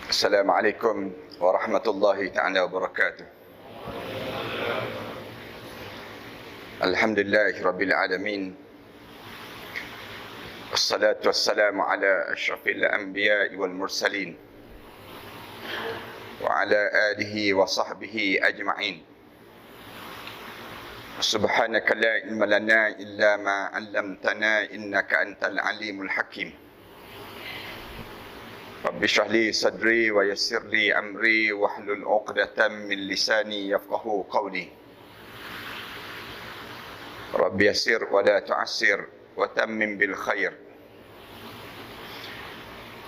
Assalamualaikum warahmatullahi ta'ala wabarakatuh. Alhamdulillahi rabbil alamin. Assalatu wassalamu ala asyrafil anbiya'i wal mursalin wa ala alihi wa sahbihi ajma'in. Subhanaka la ilma lana illa ma 'allamtana innaka antal alimul hakim. Rabbi shrah li sadri wa yassir li amri wahlul 'uqdatam min lisani yafqahu qawli. Rabbi yassir wa la tu'assir wa tammim bil khair.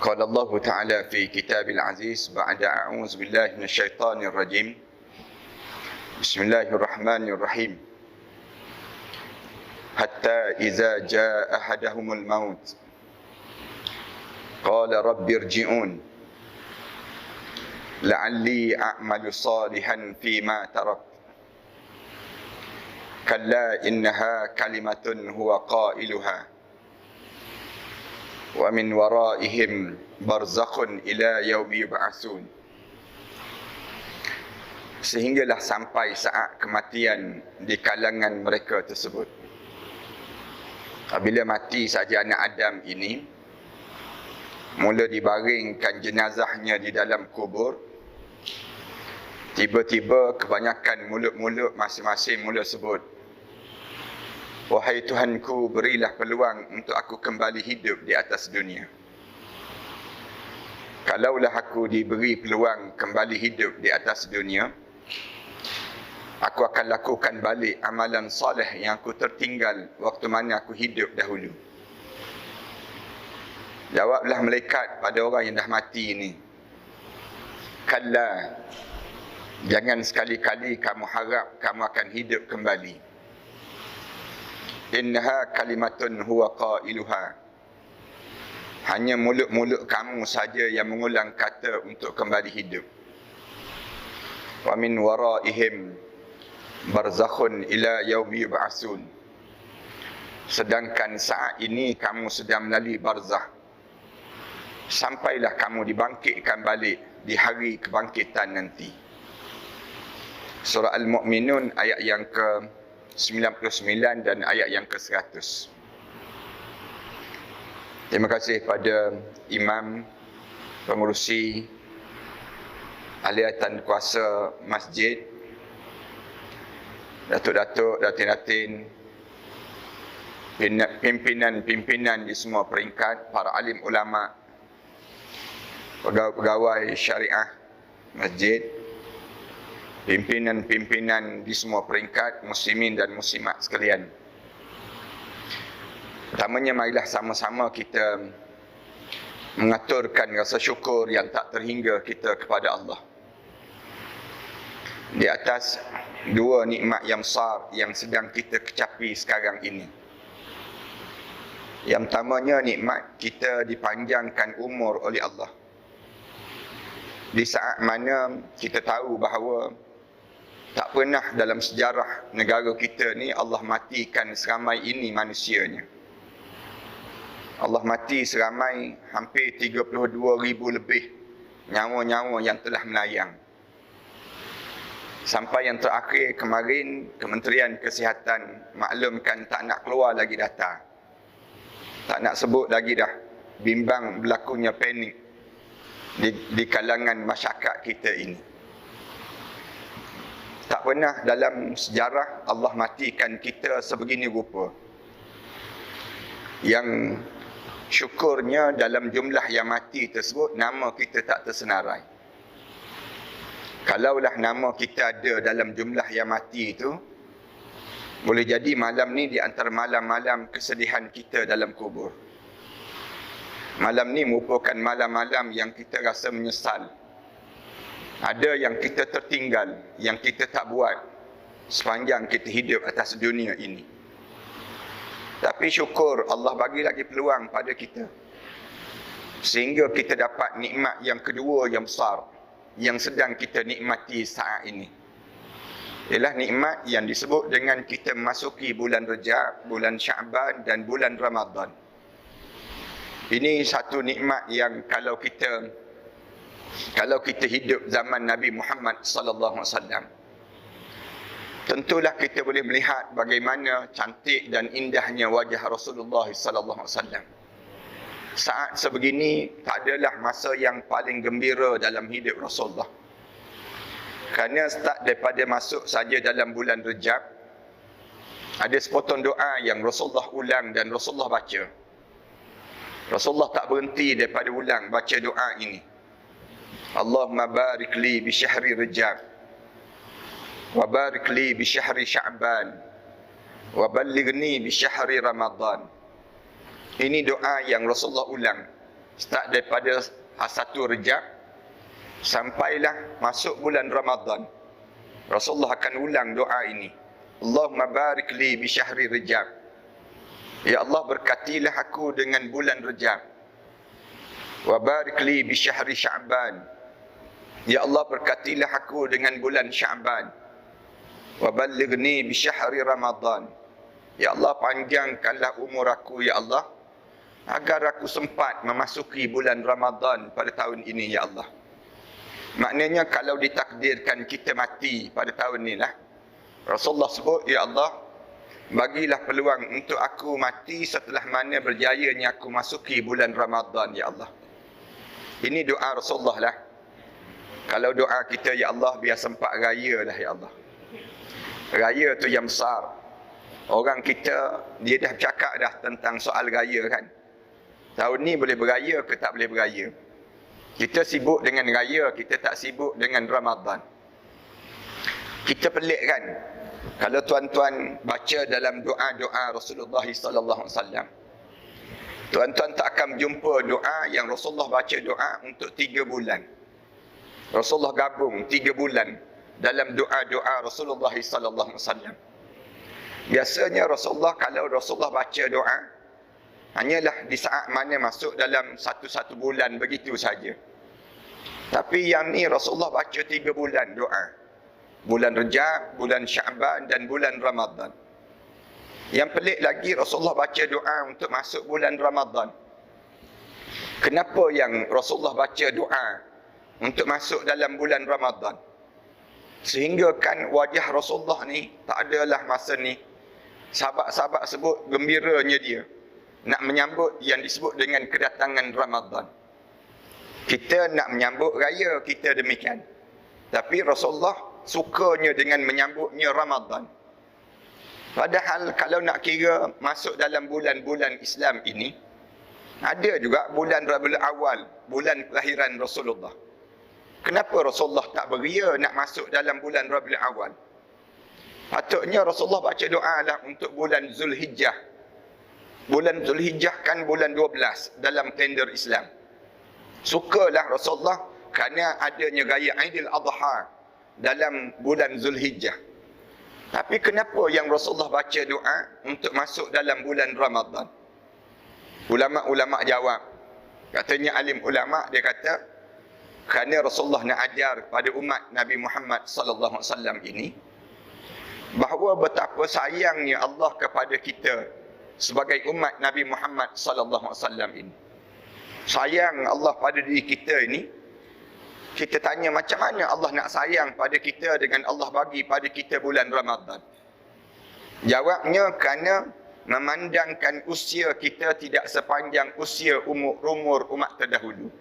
Qala Allah Ta'ala fi kitabil aziz ba'da a'udzu billahi minasy syaithanir rajim. Bismillahirrahmanirrahim. Hatta idza jaa ahadahumul maut qala rabbi irji'un la'alli a'malu salihan fima tarak kalla innaha kalimatun huwa qailuha wa min waraihim barzakhun ila yaumi yub'atsun. Sehinggalah sampai saat kematian di kalangan mereka tersebut. Apabila mati saja anak Adam ini, mula dibaringkan jenazahnya di dalam kubur, tiba-tiba kebanyakan mulut-mulut masing-masing mula sebut, wahai Tuhanku, berilah peluang untuk aku kembali hidup di atas dunia. Kalaulah aku diberi peluang kembali hidup di atas dunia, aku akan lakukan balik amalan soleh yang aku tertinggal waktu mana aku hidup dahulu. Jawablah malaikat pada orang yang dah mati ini, kalla, jangan sekali-kali kamu harap kamu akan hidup kembali. Innaha kalimatun huwa qailuha. Hanya mulut-mulut kamu saja yang mengulang kata untuk kembali hidup. Wa min waraihim barzakhun ila yaumi yub'atsun. Sedangkan saat ini kamu sedang melalui barzakh, sampailah kamu dibangkitkan balik di hari kebangkitan nanti. Surah Al-Mu'minun ayat yang ke-99 dan ayat yang ke-100. Terima kasih pada imam, pengurusi, ahli-ahli kuasa masjid, datuk-datuk, datin-datin, pimpinan-pimpinan di semua peringkat, para alim ulama, pegawai syariah masjid, pimpinan-pimpinan di semua peringkat, muslimin dan muslimat sekalian. Pertamanya, marilah sama-sama kita mengaturkan rasa syukur yang tak terhingga kita kepada Allah di atas dua nikmat yang besar yang sedang kita kecapi sekarang ini. Yang pertamanya, nikmat kita dipanjangkan umur oleh Allah. Di saat mana kita tahu bahawa tak pernah dalam sejarah negara kita ni Allah matikan seramai ini manusianya. Allah mati seramai hampir 32,000 lebih nyawa-nyawa yang telah melayang. Sampai yang terakhir kemarin, Kementerian Kesihatan maklumkan tak nak keluar lagi data. Tak nak sebut lagi dah, bimbang berlakunya panik di kalangan masyarakat kita ini. Tak pernah dalam sejarah Allah matikan kita sebegini rupa. Yang syukurnya dalam jumlah yang mati tersebut, nama kita tak tersenarai. Kalaulah nama kita ada dalam jumlah yang mati itu, boleh jadi malam ni di antara malam-malam kesedihan kita dalam kubur. Malam ni merupakan malam-malam yang kita rasa menyesal. Ada yang kita tertinggal, yang kita tak buat sepanjang kita hidup atas dunia ini. Tapi syukur Allah bagi lagi peluang pada kita, sehingga kita dapat nikmat yang kedua yang besar yang sedang kita nikmati saat ini. Ialah nikmat yang disebut dengan kita memasuki bulan Rejab, bulan Syaban dan bulan Ramadan. Ini satu nikmat yang kalau kita hidup zaman Nabi Muhammad sallallahu alaihi wasallam, tentulah kita boleh melihat bagaimana cantik dan indahnya wajah Rasulullah sallallahu alaihi wasallam. Saat sebegini tak adalah masa yang paling gembira dalam hidup Rasulullah. Kerana start daripada masuk saja dalam bulan Rejab, ada sepotong doa yang Rasulullah ulang dan Rasulullah baca. Rasulullah tak berhenti daripada ulang baca doa ini. Allahumma barik li bi syahri Rejab, wa barik li bi syahri Sya'ban, wa ballighni bi syahri Ramadan. Ini doa yang Rasulullah ulang start daripada 1 Rejab sampailah masuk bulan Ramadan. Rasulullah akan ulang doa ini. Allahumma barik li bi syahri Rejab. Ya Allah, berkatilah aku dengan bulan Rejab. Wa barik li bi syahri Sya'ban. Ya Allah, berkatilah aku dengan bulan Sya'ban. Wa ballighni bi syahri Ramadan. Ya Allah, panjangkanlah umur aku ya Allah, agar aku sempat memasuki bulan Ramadan pada tahun ini ya Allah. Maknanya kalau ditakdirkan kita mati pada tahun ni lah, Rasulullah sebut, ya Allah, bagilah peluang untuk aku mati setelah mana berjayanya aku masuki bulan Ramadan ya Allah. Ini doa Rasulullah lah. Kalau doa kita, ya Allah, biar sempat raya lah ya Allah. Raya tu yang besar. Orang kita, dia dah bercakap dah tentang soal raya kan. Tahun ni boleh beraya ke tak boleh beraya? Kita sibuk dengan raya, kita tak sibuk dengan Ramadan. Kita pelik kan? Kalau tuan-tuan baca dalam doa-doa Rasulullah sallallahu alaihi wasallam, tuan-tuan tak akan jumpa doa yang Rasulullah baca doa untuk 3 bulan. Rasulullah gabung 3 bulan dalam doa-doa Rasulullah sallallahu alaihi wasallam. Biasanya Rasulullah, kalau Rasulullah baca doa, hanyalah di saat mana masuk dalam satu bulan begitu saja. Tapi yang ni Rasulullah baca 3 bulan doa. Bulan Rejab, bulan Sya'ban dan bulan Ramadan. Yang pelik lagi, Rasulullah baca doa untuk masuk bulan Ramadan. Kenapa yang Rasulullah baca doa untuk masuk dalam bulan Ramadan? Sehingga kan wajah Rasulullah ni tak adalah masa ni sahabat-sahabat sebut gembiranya dia nak menyambut yang disebut dengan kedatangan Ramadan. Kita nak menyambut raya, kita demikian. Tapi Rasulullah sukanya dengan menyambutnya Ramadan. Padahal kalau nak kira masuk dalam bulan-bulan Islam ini, ada juga bulan Rabiul Awal, bulan kelahiran Rasulullah. Kenapa Rasulullah tak beria nak masuk dalam bulan Rabiul Awal? Patutnya Rasulullah baca doa lah untuk bulan Zulhijjah. Bulan Zulhijjah kan bulan 12 dalam kalender Islam. Sukalah Rasulullah kerana adanya raya Aidil Adha dalam bulan Zulhijjah. Tapi kenapa yang Rasulullah baca doa untuk masuk dalam bulan Ramadan? Ulama-ulama jawab. Katanya alim ulama, dia kata kerana Rasulullah nak ajar pada umat Nabi Muhammad sallallahu alaihi wasallam ini bahawa betapa sayangnya Allah kepada kita sebagai umat Nabi Muhammad sallallahu alaihi wasallam ini. Sayang Allah pada diri kita ini. Kita tanya macam mana Allah nak sayang pada kita dengan Allah bagi pada kita bulan Ramadan? Jawabnya kerana memandangkan usia kita tidak sepanjang usia umur umat terdahulu.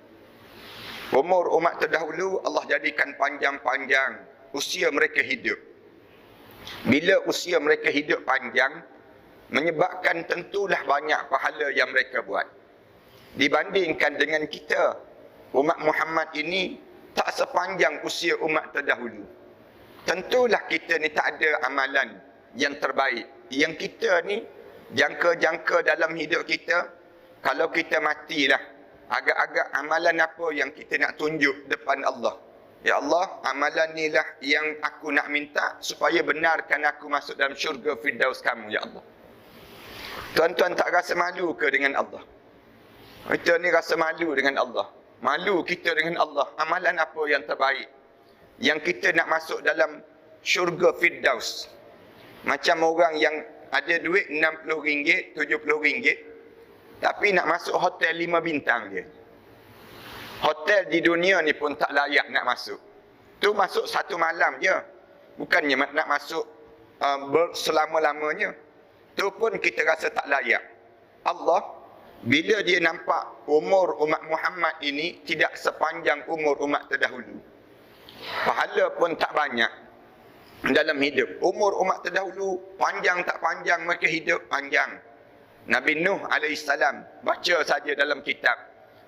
Umur umat terdahulu Allah jadikan panjang-panjang usia mereka hidup. Bila usia mereka hidup panjang, menyebabkan tentulah banyak pahala yang mereka buat. Dibandingkan dengan kita, umat Muhammad ini tak sepanjang usia umat terdahulu. Tentulah kita ni tak ada amalan yang terbaik. Yang kita ni, jangka-jangka dalam hidup kita, kalau kita matilah, agak-agak amalan apa yang kita nak tunjuk depan Allah. Ya Allah, amalan ni lah yang aku nak minta supaya benarkan aku masuk dalam syurga Firdaus kamu, ya Allah. Tuan-tuan tak rasa malu ke dengan Allah? Kita ni rasa malu dengan Allah. Malu kita dengan Allah. Amalan apa yang terbaik yang kita nak masuk dalam syurga Firdaus. Macam orang yang ada duit RM60, RM70, tapi nak masuk hotel 5 bintang dia. Hotel di dunia ni pun tak layak nak masuk. Tu masuk satu malam je. Bukannya nak masuk selama-lamanya. Tu pun kita rasa tak layak. Allah, bila dia nampak umur umat Muhammad ini tidak sepanjang umur umat terdahulu. Pahala pun tak banyak dalam hidup. Umur umat terdahulu panjang tak panjang, mereka hidup panjang. Nabi Nuh AS, baca saja dalam kitab,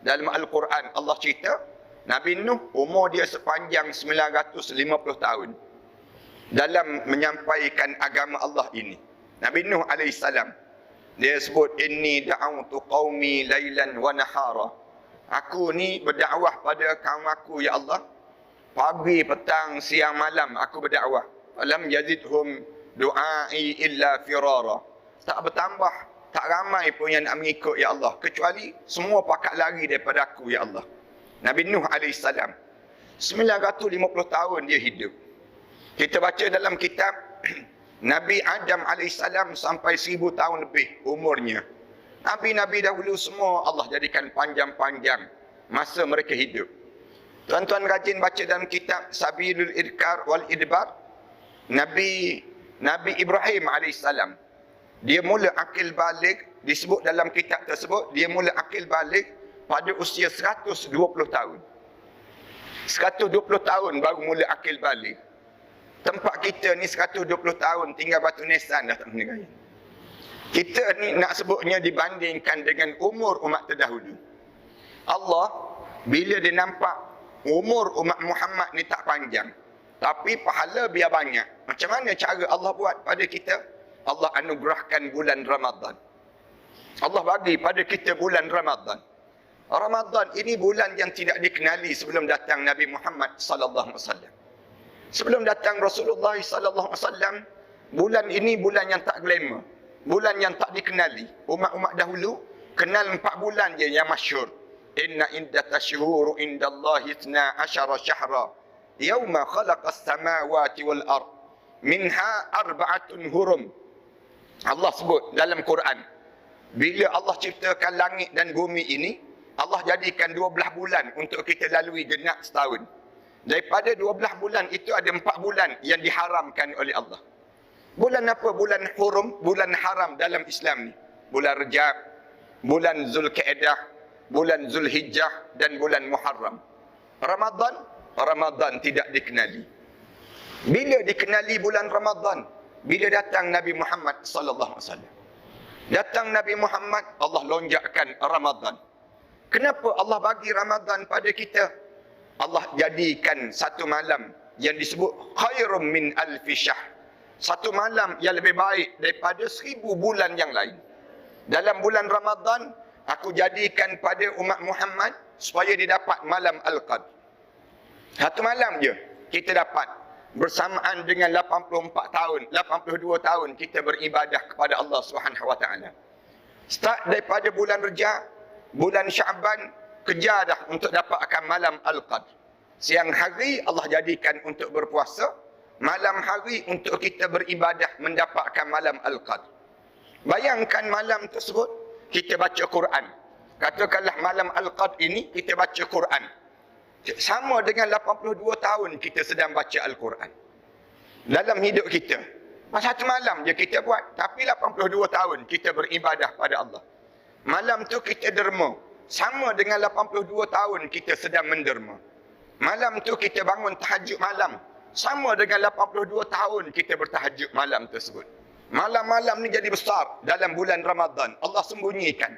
dalam Al-Quran Allah cerita, Nabi Nuh umur dia sepanjang 950 tahun dalam menyampaikan agama Allah ini. Nabi Nuh AS, dia sebut, inni da'autu qaumi lailan wa nahara. Aku ni berdakwah pada kaum aku, ya Allah, pagi, petang, siang, malam aku berdakwah. Alam yazidhum du'ai illa firara. Tak bertambah, tak ramai pun yang nak mengikut, ya Allah, kecuali semua pakat lari daripada aku, ya Allah. Nabi Nuh AS 950 tahun dia hidup. Kita baca dalam kitab Nabi Adam AS sampai 1000 tahun lebih umurnya. Nabi-nabi dahulu semua Allah jadikan panjang-panjang masa mereka hidup. Tuan-tuan rajin baca dalam kitab Sabilul Idkar wal Idbar. Nabi Ibrahim AS, dia mula akil balik, disebut dalam kitab tersebut, dia mula akil balik pada usia 120 tahun. 120 tahun baru mula akil balik. Tempat kita ni 120 tahun tinggal batu nisan dah tak menegaya. Kita ni nak sebutnya dibandingkan dengan umur umat terdahulu. Allah bila dia nampak umur umat Muhammad ni tak panjang, tapi pahala biar banyak. Macam mana cara Allah buat pada kita? Allah anugerahkan bulan Ramadan. Allah bagi pada kita bulan Ramadan. Ramadan ini bulan yang tidak dikenali sebelum datang Nabi Muhammad sallallahu alaihi wasallam. Sebelum datang Rasulullah sallallahu alaihi wasallam, bulan ini bulan yang tak glamour, bulan yang tak dikenali. Umat-umat dahulu kenal 4 bulan je yang masyhur. Inna iddatasyhur indallahi 12 syahra yauma khalaqas samawati wal ard minha arba'atun hurum. Allah sebut dalam Quran, bila Allah ciptakan langit dan bumi ini, Allah jadikan 12 bulan untuk kita lalui genap setahun. Daripada 12 bulan itu ada 4 bulan yang diharamkan oleh Allah. Bulan apa? Bulan hurum, bulan haram dalam Islam ni. Bulan Rejab, bulan Zulkaidah, bulan Zulhijjah dan bulan Muharram. Ramadan tidak dikenali. Bila dikenali bulan Ramadan? Bila datang Nabi Muhammad sallallahu alaihi wasallam. Datang Nabi Muhammad, Allah lonjakkan Ramadan. Kenapa Allah bagi Ramadan pada kita? Allah jadikan satu malam yang disebut khairum min alfi syahr. Satu malam yang lebih baik daripada 1000 bulan yang lain. Dalam bulan Ramadan, aku jadikan pada umat Muhammad supaya dia dapat malam Al-Qadr. Satu malam je kita dapat bersamaan dengan 84 tahun, 82 tahun kita beribadah kepada Allah Subhanahu Wa Taala. Start daripada bulan Rejab, bulan Syaban, kejar dah untuk dapatkan malam Al-Qadr. Siang hari Allah jadikan untuk berpuasa, malam hari untuk kita beribadah mendapatkan malam Al-Qadr. Bayangkan malam tersebut kita baca Quran. Katakanlah malam Al-Qadr ini kita baca Quran. Sama dengan 82 tahun kita sedang baca Al-Quran. Dalam hidup kita. Satu malam je kita buat, tapi 82 tahun kita beribadah pada Allah. Malam tu kita derma. Sama dengan 82 tahun kita sedang menderma. Malam tu kita bangun tahajud malam. Sama dengan 82 tahun kita bertahajud malam tersebut. Malam-malam ni jadi besar dalam bulan Ramadan. Allah sembunyikan.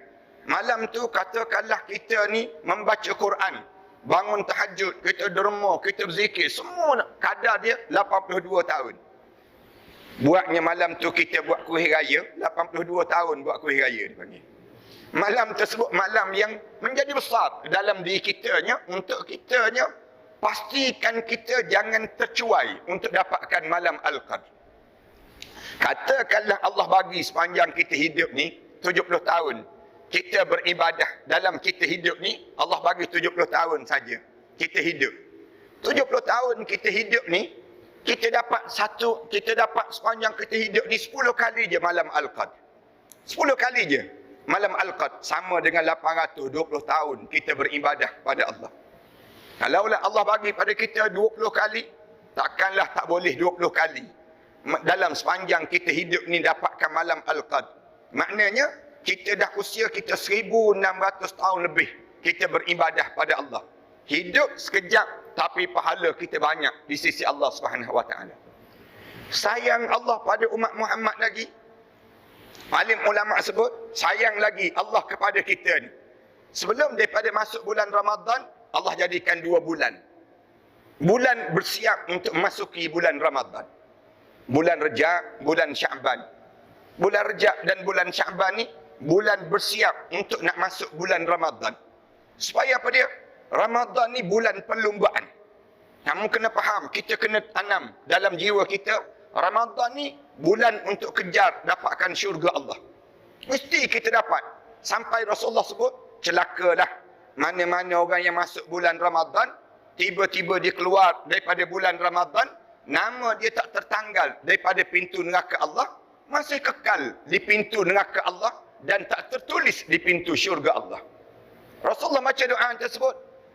Malam tu katakanlah kita ni membaca Quran. Bangun tahajud, kita derma, kita berzikir. Semua kadar dia 82 tahun. Buatnya malam tu kita buat kuih raya. 82 tahun buat kuih raya dipanggil. Malam tersebut malam yang menjadi besar dalam diri kitanya, untuk kitanya, pastikan kita jangan tercuai untuk dapatkan malam Al-Qadr. Katakanlah Allah bagi sepanjang kita hidup ni 70 tahun. Kita beribadah dalam kita hidup ni, Allah bagi 70 tahun saja kita hidup. 70 tahun kita hidup ni, kita dapat sepanjang kita hidup ni 10 kali je malam Al-Qadr. 10 kali je malam Al-Qadr, sama dengan 820 tahun kita beribadah pada Allah. Kalaulah Allah bagi pada kita 20 kali, takkanlah tak boleh 20 kali dalam sepanjang kita hidup ni dapatkan malam Al-Qadr. Maknanya kita dah usia kita 1600 tahun lebih kita beribadah pada Allah. Hidup sekejap tapi pahala kita banyak di sisi Allah Subhanahu wa taala. Sayang Allah pada umat Muhammad lagi. Alim ulama sebut, sayang lagi Allah kepada kita ni. Sebelum daripada masuk bulan Ramadan, Allah jadikan 2 bulan. Bulan bersiap untuk memasuki bulan Ramadan. Bulan Rejab, bulan Sya'ban. Bulan Rejab dan bulan Sya'ban ni bulan bersiap untuk nak masuk bulan Ramadan. Supaya apa dia? Ramadan ni bulan perlombaan. Kamu kena faham, kita kena tanam dalam jiwa kita, Ramadan ni bulan untuk kejar dapatkan syurga Allah. Mesti kita dapat. Sampai Rasulullah sebut, celakalah mana-mana orang yang masuk bulan Ramadan, tiba-tiba dia keluar daripada bulan Ramadan, nama dia tak tertanggal daripada pintu neraka Allah, masih kekal di pintu neraka Allah dan tak tertulis di pintu syurga Allah. Rasulullah baca doa tersebut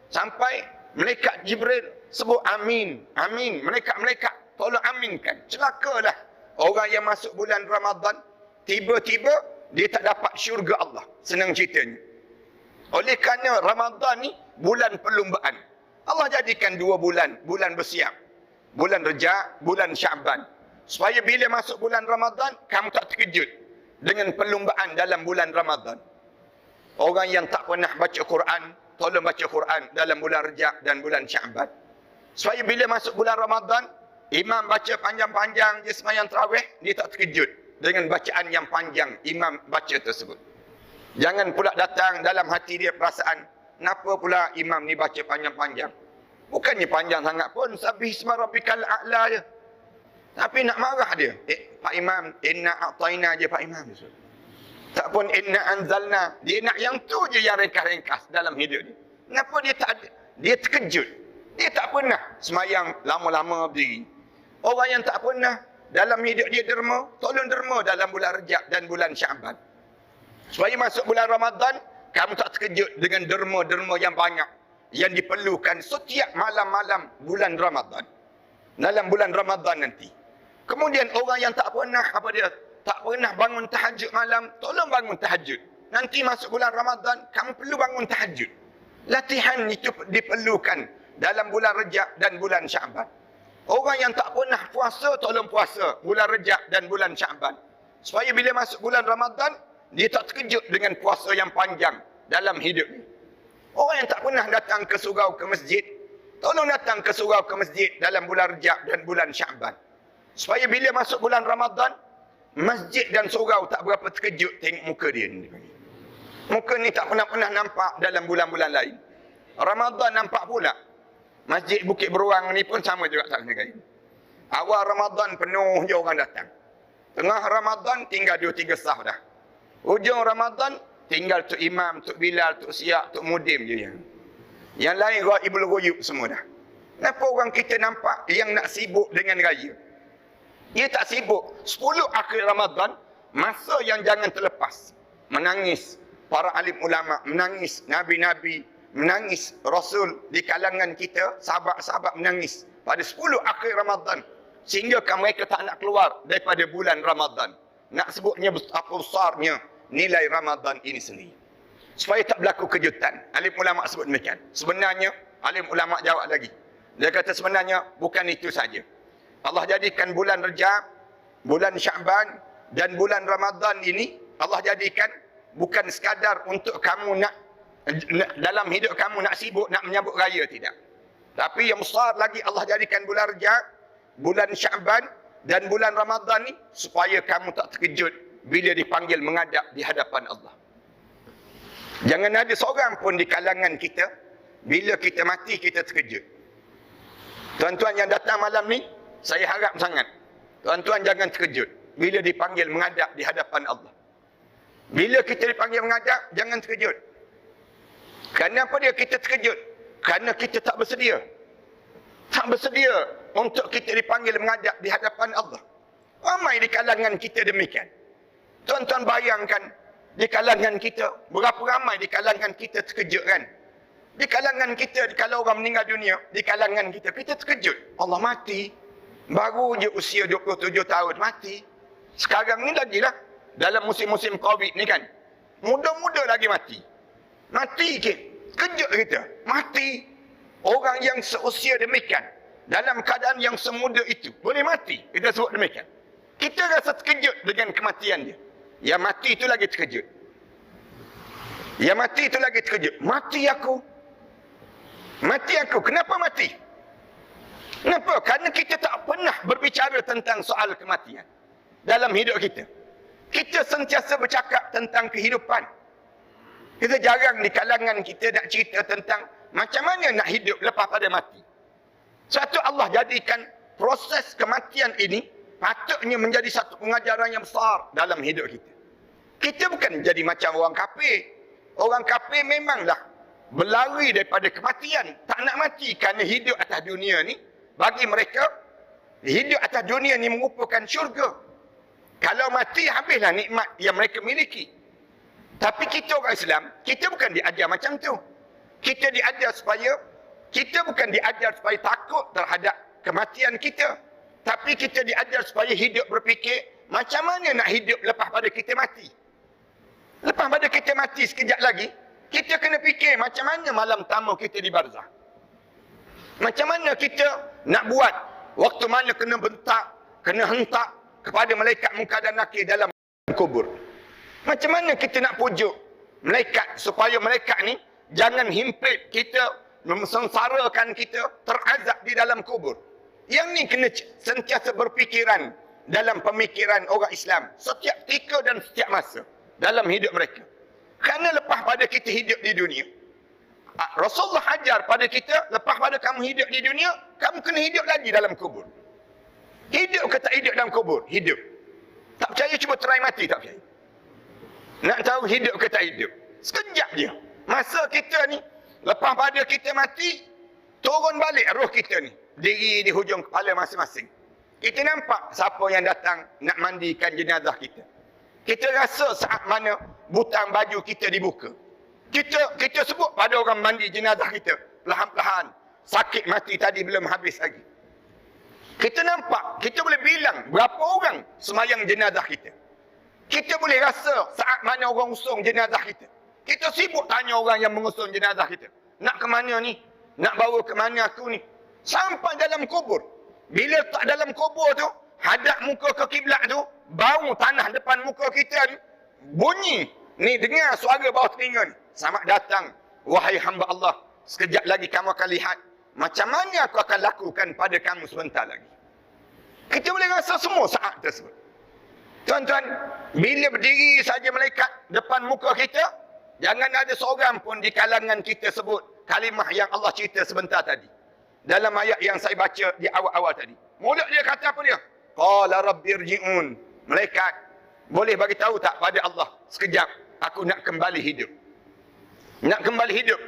sampai malaikat Jibril sebut amin, amin. Malaikat-malaikat tolong aminkan. Celakalah orang yang masuk bulan Ramadan, tiba-tiba dia tak dapat syurga Allah. Senang ceritanya. Oleh kerana Ramadan ni bulan perlombaan, Allah jadikan 2 bulan, bulan bersiap. Bulan Rejab, bulan Sya'ban. Supaya bila masuk bulan Ramadan, kamu tak terkejut dengan perlombaan dalam bulan Ramadan. Orang yang tak pernah baca Quran, tolong baca Quran dalam bulan Rejab dan bulan Sya'ban. Supaya bila masuk bulan Ramadan, imam baca panjang-panjang, dia sembahyang tarawih, dia tak terkejut dengan bacaan yang panjang imam baca tersebut. Jangan pula datang dalam hati dia perasaan, kenapa pula imam ni baca panjang-panjang? Bukannya panjang sangat pun, sabih isma rabbikal a'la je. Tapi nak marah dia. Pak Imam, inna a'tayna je Pak Imam. Tak pun inna anzalna. Dia nak yang tu je yang ringkas-ringkas dalam hidup dia. Kenapa dia tak ada? Dia terkejut. Dia tak pernah semayang lama-lama berdiri. Orang yang tak pernah dalam hidup dia derma, tolong derma dalam bulan Rejab dan bulan Sya'ban. Supaya masuk bulan Ramadan, kamu tak terkejut dengan derma-derma yang banyak yang diperlukan setiap malam-malam bulan Ramadan. Dalam bulan Ramadan nanti. Kemudian orang yang tak pernah tak pernah bangun tahajud malam, tolong bangun tahajud. Nanti masuk bulan Ramadan, kamu perlu bangun tahajud. Latihan itu diperlukan dalam bulan Rejab dan bulan Sya'ban. Orang yang tak pernah puasa, tolong puasa bulan Rejab dan bulan Sya'ban. Supaya bila masuk bulan Ramadan, dia tak terkejut dengan puasa yang panjang dalam hidup ni. Orang yang tak pernah datang ke surau ke masjid, tolong datang ke surau ke masjid dalam bulan Rejab dan bulan Sya'ban. Supaya bila masuk bulan Ramadan, masjid dan surau tak berapa terkejut tengok muka dia ni. Muka ni tak pernah nampak dalam bulan-bulan lain. Ramadan nampak pula. Masjid Bukit Beruang ni pun sama juga tak kena. Awal Ramadan penuh je orang datang. Tengah Ramadan tinggal 2-3 sah dah. Hujung Ramadan tinggal Tok Imam, Tok Bilal, Tok Siak, Tok Mudim je yang. Yang lain ghaibul ghuyub semua dah. Kenapa orang kita nampak yang nak sibuk dengan raya? Dia tak sibuk. 10 akhir Ramadan, masa yang jangan terlepas. Menangis para alim ulama, menangis nabi-nabi, menangis rasul di kalangan kita, sahabat-sahabat menangis pada 10 akhir Ramadan. Sehingga mereka tak nak keluar daripada bulan Ramadan. Nak sebutnya apa besarnya nilai Ramadan ini sendiri. Supaya tak berlaku kejutan. Alim ulama sebut demikian. Sebenarnya, alim ulama jawab lagi. Dia kata sebenarnya bukan itu saja. Allah jadikan bulan Rejab, bulan Sya'ban dan bulan Ramadan ini Allah jadikan bukan sekadar untuk kamu nak dalam hidup kamu nak sibuk nak menyambut raya, tidak. Tapi yang besar lagi Allah jadikan bulan Rejab, bulan Sya'ban dan bulan Ramadan ni supaya kamu tak terkejut bila dipanggil menghadap di hadapan Allah. Jangan ada seorang pun di kalangan kita bila kita mati kita terkejut. Tuan-tuan yang datang malam ni, saya harap sangat tuan-tuan jangan terkejut bila dipanggil menghadap di hadapan Allah. Bila kita dipanggil menghadap, jangan terkejut. Kenapa dia kita terkejut? Kerana kita tak bersedia. Tak bersedia untuk kita dipanggil menghadap di hadapan Allah. Ramai di kalangan kita demikian. Tuan-tuan bayangkan, di kalangan kita, berapa ramai di kalangan kita terkejut kan? Di kalangan kita, kalau orang meninggal dunia, di kalangan kita, kita terkejut. Allah mati. Baru je usia 27 tahun mati. Sekarang ni lagilah, dalam musim-musim Covid ni kan, muda-muda lagi mati. Mati ke? Kejut kita. Mati. Orang yang seusia demikian, dalam keadaan yang semuda itu, boleh mati. Kita sebut demikian. Kita rasa terkejut dengan kematian dia. Yang mati itu lagi terkejut. Yang mati itu lagi terkejut. Mati aku. Mati aku. Kenapa mati? Kenapa? Karena kita tak pernah berbicara tentang soal kematian dalam hidup kita. Kita sentiasa bercakap tentang kehidupan. Kita jarang di kalangan kita nak cerita tentang macam mana nak hidup lepas pada mati. Satu, Allah jadikan proses kematian ini patutnya menjadi satu pengajaran yang besar dalam hidup kita. Kita bukan jadi macam orang kafir. Orang kafir memanglah berlari daripada kematian. Tak nak mati kerana hidup atas dunia ni, bagi mereka, hidup atas dunia ni merupakan syurga. Kalau mati, habislah nikmat yang mereka miliki. Tapi kita orang Islam, kita bukan diajar macam tu. Kita diajar supaya, kita bukan diajar supaya takut terhadap kematian kita. Tapi kita diajar supaya hidup berfikir, macam mana nak hidup lepas pada kita mati. Lepas pada kita mati sekejap lagi, kita kena fikir macam mana malam tamu kita di barzah. Macam mana kita nak buat, waktu mana kena bentak, kena hentak kepada malaikat munkar dan nakir dalam kubur. Macam mana kita nak pujuk malaikat supaya malaikat ni jangan himpit kita, memsengsarakan kita, terazab di dalam kubur. Yang ni kena sentiasa berfikiran dalam pemikiran orang Islam setiap ketika dan setiap masa dalam hidup mereka. Kerana lepas pada kita hidup di dunia, Rasulullah ajar pada kita, lepas pada kamu hidup di dunia, kamu kena hidup lagi dalam kubur. Hidup ke tak hidup dalam kubur? Hidup. Tak percaya cuba try mati, tak percaya. Nak tahu hidup ke tak hidup? Sekejap je. Masa kita ni, lepas pada kita mati, turun balik roh kita ni. Diri di hujung kepala masing-masing. Kita nampak siapa yang datang nak mandikan jenazah kita. Kita rasa saat mana butang baju kita dibuka. Kita sebut pada orang mandi jenazah kita. Perlahan-perlahan. Sakit mati tadi belum habis lagi. Kita nampak, kita boleh bilang berapa orang semayang jenazah kita. Kita boleh rasa saat mana orang usung jenazah kita. Kita sibuk tanya orang yang mengusung jenazah kita. Nak ke mana ni? Nak bawa ke mana aku ni? Sampai dalam kubur. Bila tak dalam kubur tu, hadap muka ke kiblat tu, bau tanah depan muka kita ni, bunyi. Ni dengar suara bawah telinga ni. Selamat datang, wahai hamba Allah. Sekejap lagi kamu akan lihat macam mana aku akan lakukan pada kamu sebentar lagi. Kita boleh rasa semua saat tersebut. Tuan-tuan, bila berdiri saja malaikat depan muka kita, jangan ada seorang pun di kalangan kita sebut kalimah yang Allah cerita sebentar tadi. Dalam ayat yang saya baca di awal-awal tadi. Mulut dia kata apa dia? Qala rabbirji'un. Malaikat, boleh bagi tahu tak pada Allah? Sekejap, aku nak kembali hidup. Nak kembali hidup.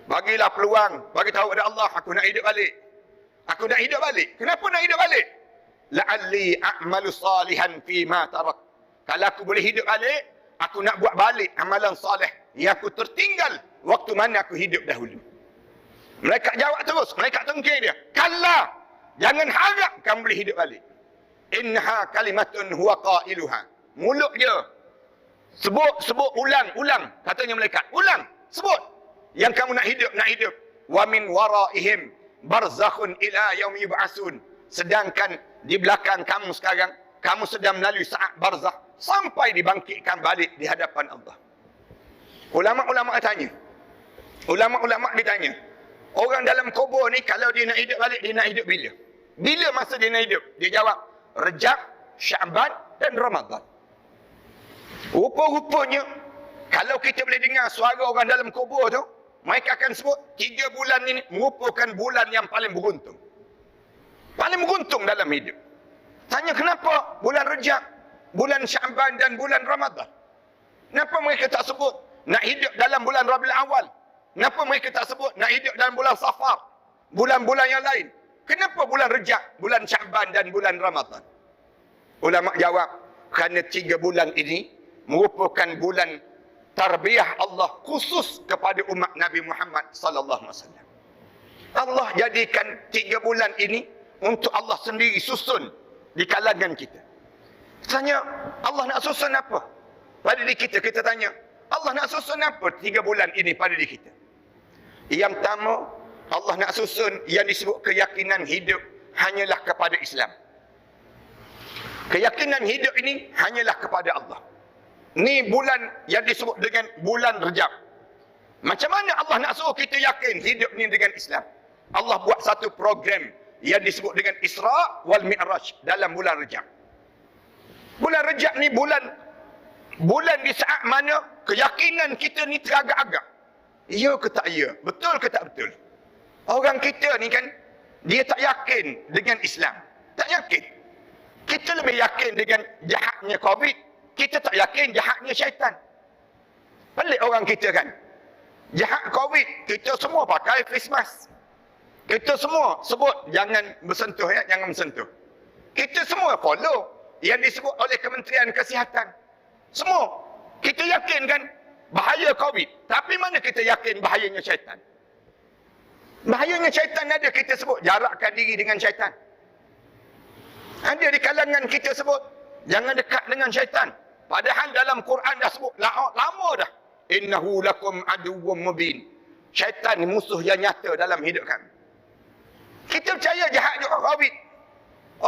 Bagilah peluang, bagi tahu pada Allah, aku nak hidup balik. Aku nak hidup balik. Kenapa nak hidup balik? La'alli a'malu salihan fi ma tarak. Kalau aku boleh hidup balik, aku nak buat balik amalan salih yang aku tertinggal waktu mana aku hidup dahulu. Mereka jawab terus, mereka tengking dia. Kalla, jangan harap kamu boleh hidup balik. Innaha kalimatun huwa qailuha. Mulut dia. Sebut ulang, katanya malaikat. Ulang, sebut. Yang kamu nak hidup. Wa min waraihim barzakhun ila yaumi yub'atsun. Sedangkan di belakang kamu sekarang, kamu sedang melalui saat barzakh sampai dibangkitkan balik di hadapan Allah. Ulama-ulama tanya. Ulama-ulama ditanya. Orang dalam kubur ni kalau dia nak hidup balik, dia nak hidup bila? Bila masa dia nak hidup? Dia jawab, Rejab, Sya'ban dan Ramadan. Rupa-rupanya, kalau kita boleh dengar suara orang dalam kubur tu, mereka akan sebut 3 bulan ini merupakan bulan yang paling beruntung. Paling beruntung dalam hidup. Tanya kenapa bulan Rejab, bulan Sya'ban dan bulan Ramadan? Kenapa mereka tak sebut nak hidup dalam bulan Rabiul Awal? Kenapa mereka tak sebut nak hidup dalam bulan Safar? Bulan-bulan yang lain. Kenapa bulan Rejab, bulan Syaban dan bulan Ramadan? Ulama jawab, kerana 3 bulan ini merupakan bulan tarbiyah Allah khusus kepada umat Nabi Muhammad sallallahu alaihi wasallam. Allah jadikan 3 bulan ini untuk Allah sendiri susun di kalangan kita. Tanya, Allah nak susun apa pada diri kita? Kita tanya, Allah nak susun apa 3 bulan ini pada diri kita? Yang pertama, Allah nak susun yang disebut keyakinan hidup hanyalah kepada Islam. Keyakinan hidup ini hanyalah kepada Allah. Ni bulan yang disebut dengan bulan Rejab. Macam mana Allah nak suruh kita yakin hidup ni dengan Islam? Allah buat satu program yang disebut dengan Isra wal Mi'raj dalam bulan Rejab. Bulan Rejab ni bulan di saat mana keyakinan kita ni teragak-agak. Ya ke tak ya? Betul ke tak betul? Orang kita ni kan, dia tak yakin dengan Islam. Tak yakin. Kita lebih yakin dengan jahatnya COVID. Kita tak yakin jahatnya syaitan. Pelik orang kita kan. Jahat COVID, kita semua pakai face mask. Kita semua sebut jangan bersentuh ya, jangan bersentuh. Kita semua follow yang disebut oleh Kementerian Kesihatan. Semua. Kita yakin kan bahaya COVID. Tapi mana kita yakin bahayanya syaitan? Bahayanya syaitan ada kita sebut jarakkan diri dengan syaitan. Ada di kalangan kita sebut jangan dekat dengan syaitan. Padahal dalam Quran dah sebut lama dah. Innahu lakum aduwwum mubin. Syaitan musuh yang nyata dalam hidup kami. Kita percaya jahat juga COVID.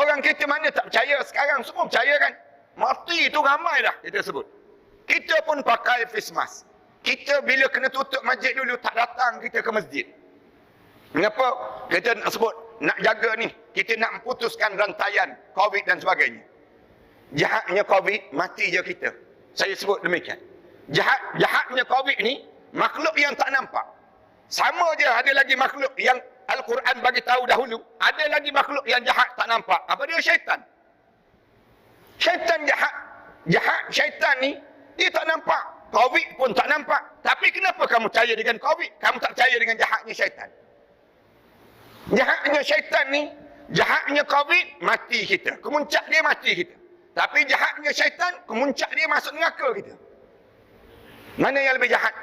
Orang kita mana tak percaya sekarang? Semua percaya kan? Mati tu ramai dah kita sebut. Kita pun pakai face mask. Kita bila kena tutup masjid dulu tak datang kita ke masjid. Mengapa? Kita nak sebut nak jaga ni. Kita nak memutuskan rantaian COVID dan sebagainya. Jahatnya COVID, mati je kita. Saya sebut demikian. Jahatnya COVID ni makhluk yang tak nampak. Sama je ada lagi makhluk yang Al-Quran bagi tahu dahulu. Ada lagi makhluk yang jahat tak nampak. Apa dia? Syaitan. Syaitan jahat. Jahat syaitan ni dia tak nampak. COVID pun tak nampak. Tapi kenapa kamu percaya dengan COVID? Kamu tak percaya dengan jahatnya syaitan. Jahatnya syaitan ni, jahatnya COVID, mati kita. Kemuncak dia mati kita. Tapi jahatnya syaitan, kemuncak dia masuk neraka kita. Mana yang lebih jahat?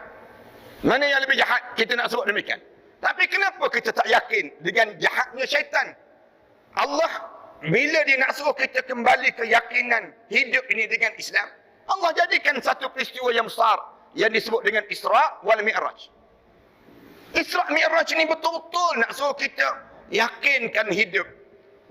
Mana yang lebih jahat? Kita nak sebut demikian. Tapi kenapa kita tak yakin dengan jahatnya syaitan? Allah, bila dia nak suruh kita kembali keyakinan hidup ini dengan Islam, Allah jadikan satu peristiwa yang besar yang disebut dengan Isra wal Mi'raj. Isra Mi'raj ni betul-betul nak suruh kita yakinkan hidup.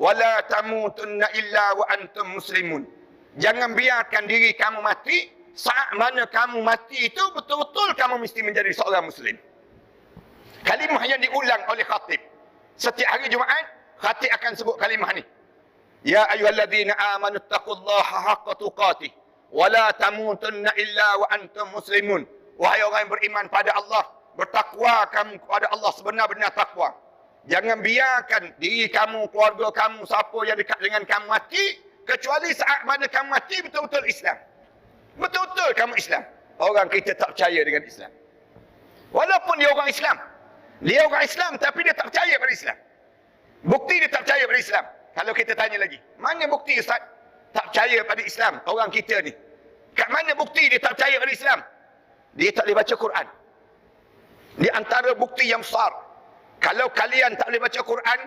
Wala tamutunna illa wa antum muslimun. Jangan biarkan diri kamu mati. Saat mana kamu mati itu betul-betul kamu mesti menjadi seorang muslim. Kalimah yang diulang oleh khatib. Setiap hari Jumaat, khatib akan sebut kalimah ni. Ya ayyuhalladzina amanu taqullaha haqqa tuqatih wa la tamutunna illa wa antum muslimun. Wahai orang yang beriman pada Allah, bertakwa kamu kepada Allah sebenar-benar takwa. Jangan biarkan diri kamu, keluarga kamu, siapa yang dekat dengan kamu mati, kecuali saat mana kamu mati betul-betul Islam. Betul-betul kamu Islam. Orang kita tak percaya dengan Islam. Walaupun dia orang Islam. Dia orang Islam tapi dia tak percaya pada Islam. Bukti dia tak percaya pada Islam. Kalau kita tanya lagi, mana bukti Ustaz tak percaya pada Islam orang kita ni? Kat mana bukti dia tak percaya pada Islam? Dia tak boleh baca Quran. Di antara bukti yang besar, kalau kalian tak boleh baca Quran,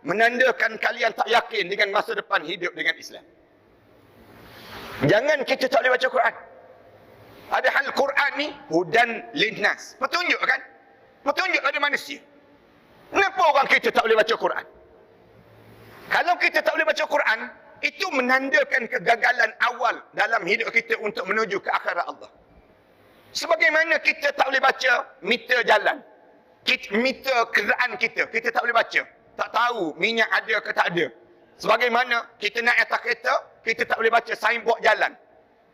menandakan kalian tak yakin dengan masa depan hidup dengan Islam. Jangan kita tak boleh baca Quran. Padahal Quran ni hudan linnas. Petunjuk kan? Petunjuk pada manusia. Kenapa orang kita tak boleh baca Quran? Kalau kita tak boleh baca Quran, itu menandakan kegagalan awal dalam hidup kita untuk menuju ke akhirat Allah. Sebagaimana kita tak boleh baca meter jalan. Meter kenderaan kita tak boleh baca. Tak tahu minyak ada ke tak ada. Sebagaimana kita nak atas kereta, kita tak boleh baca signboard jalan.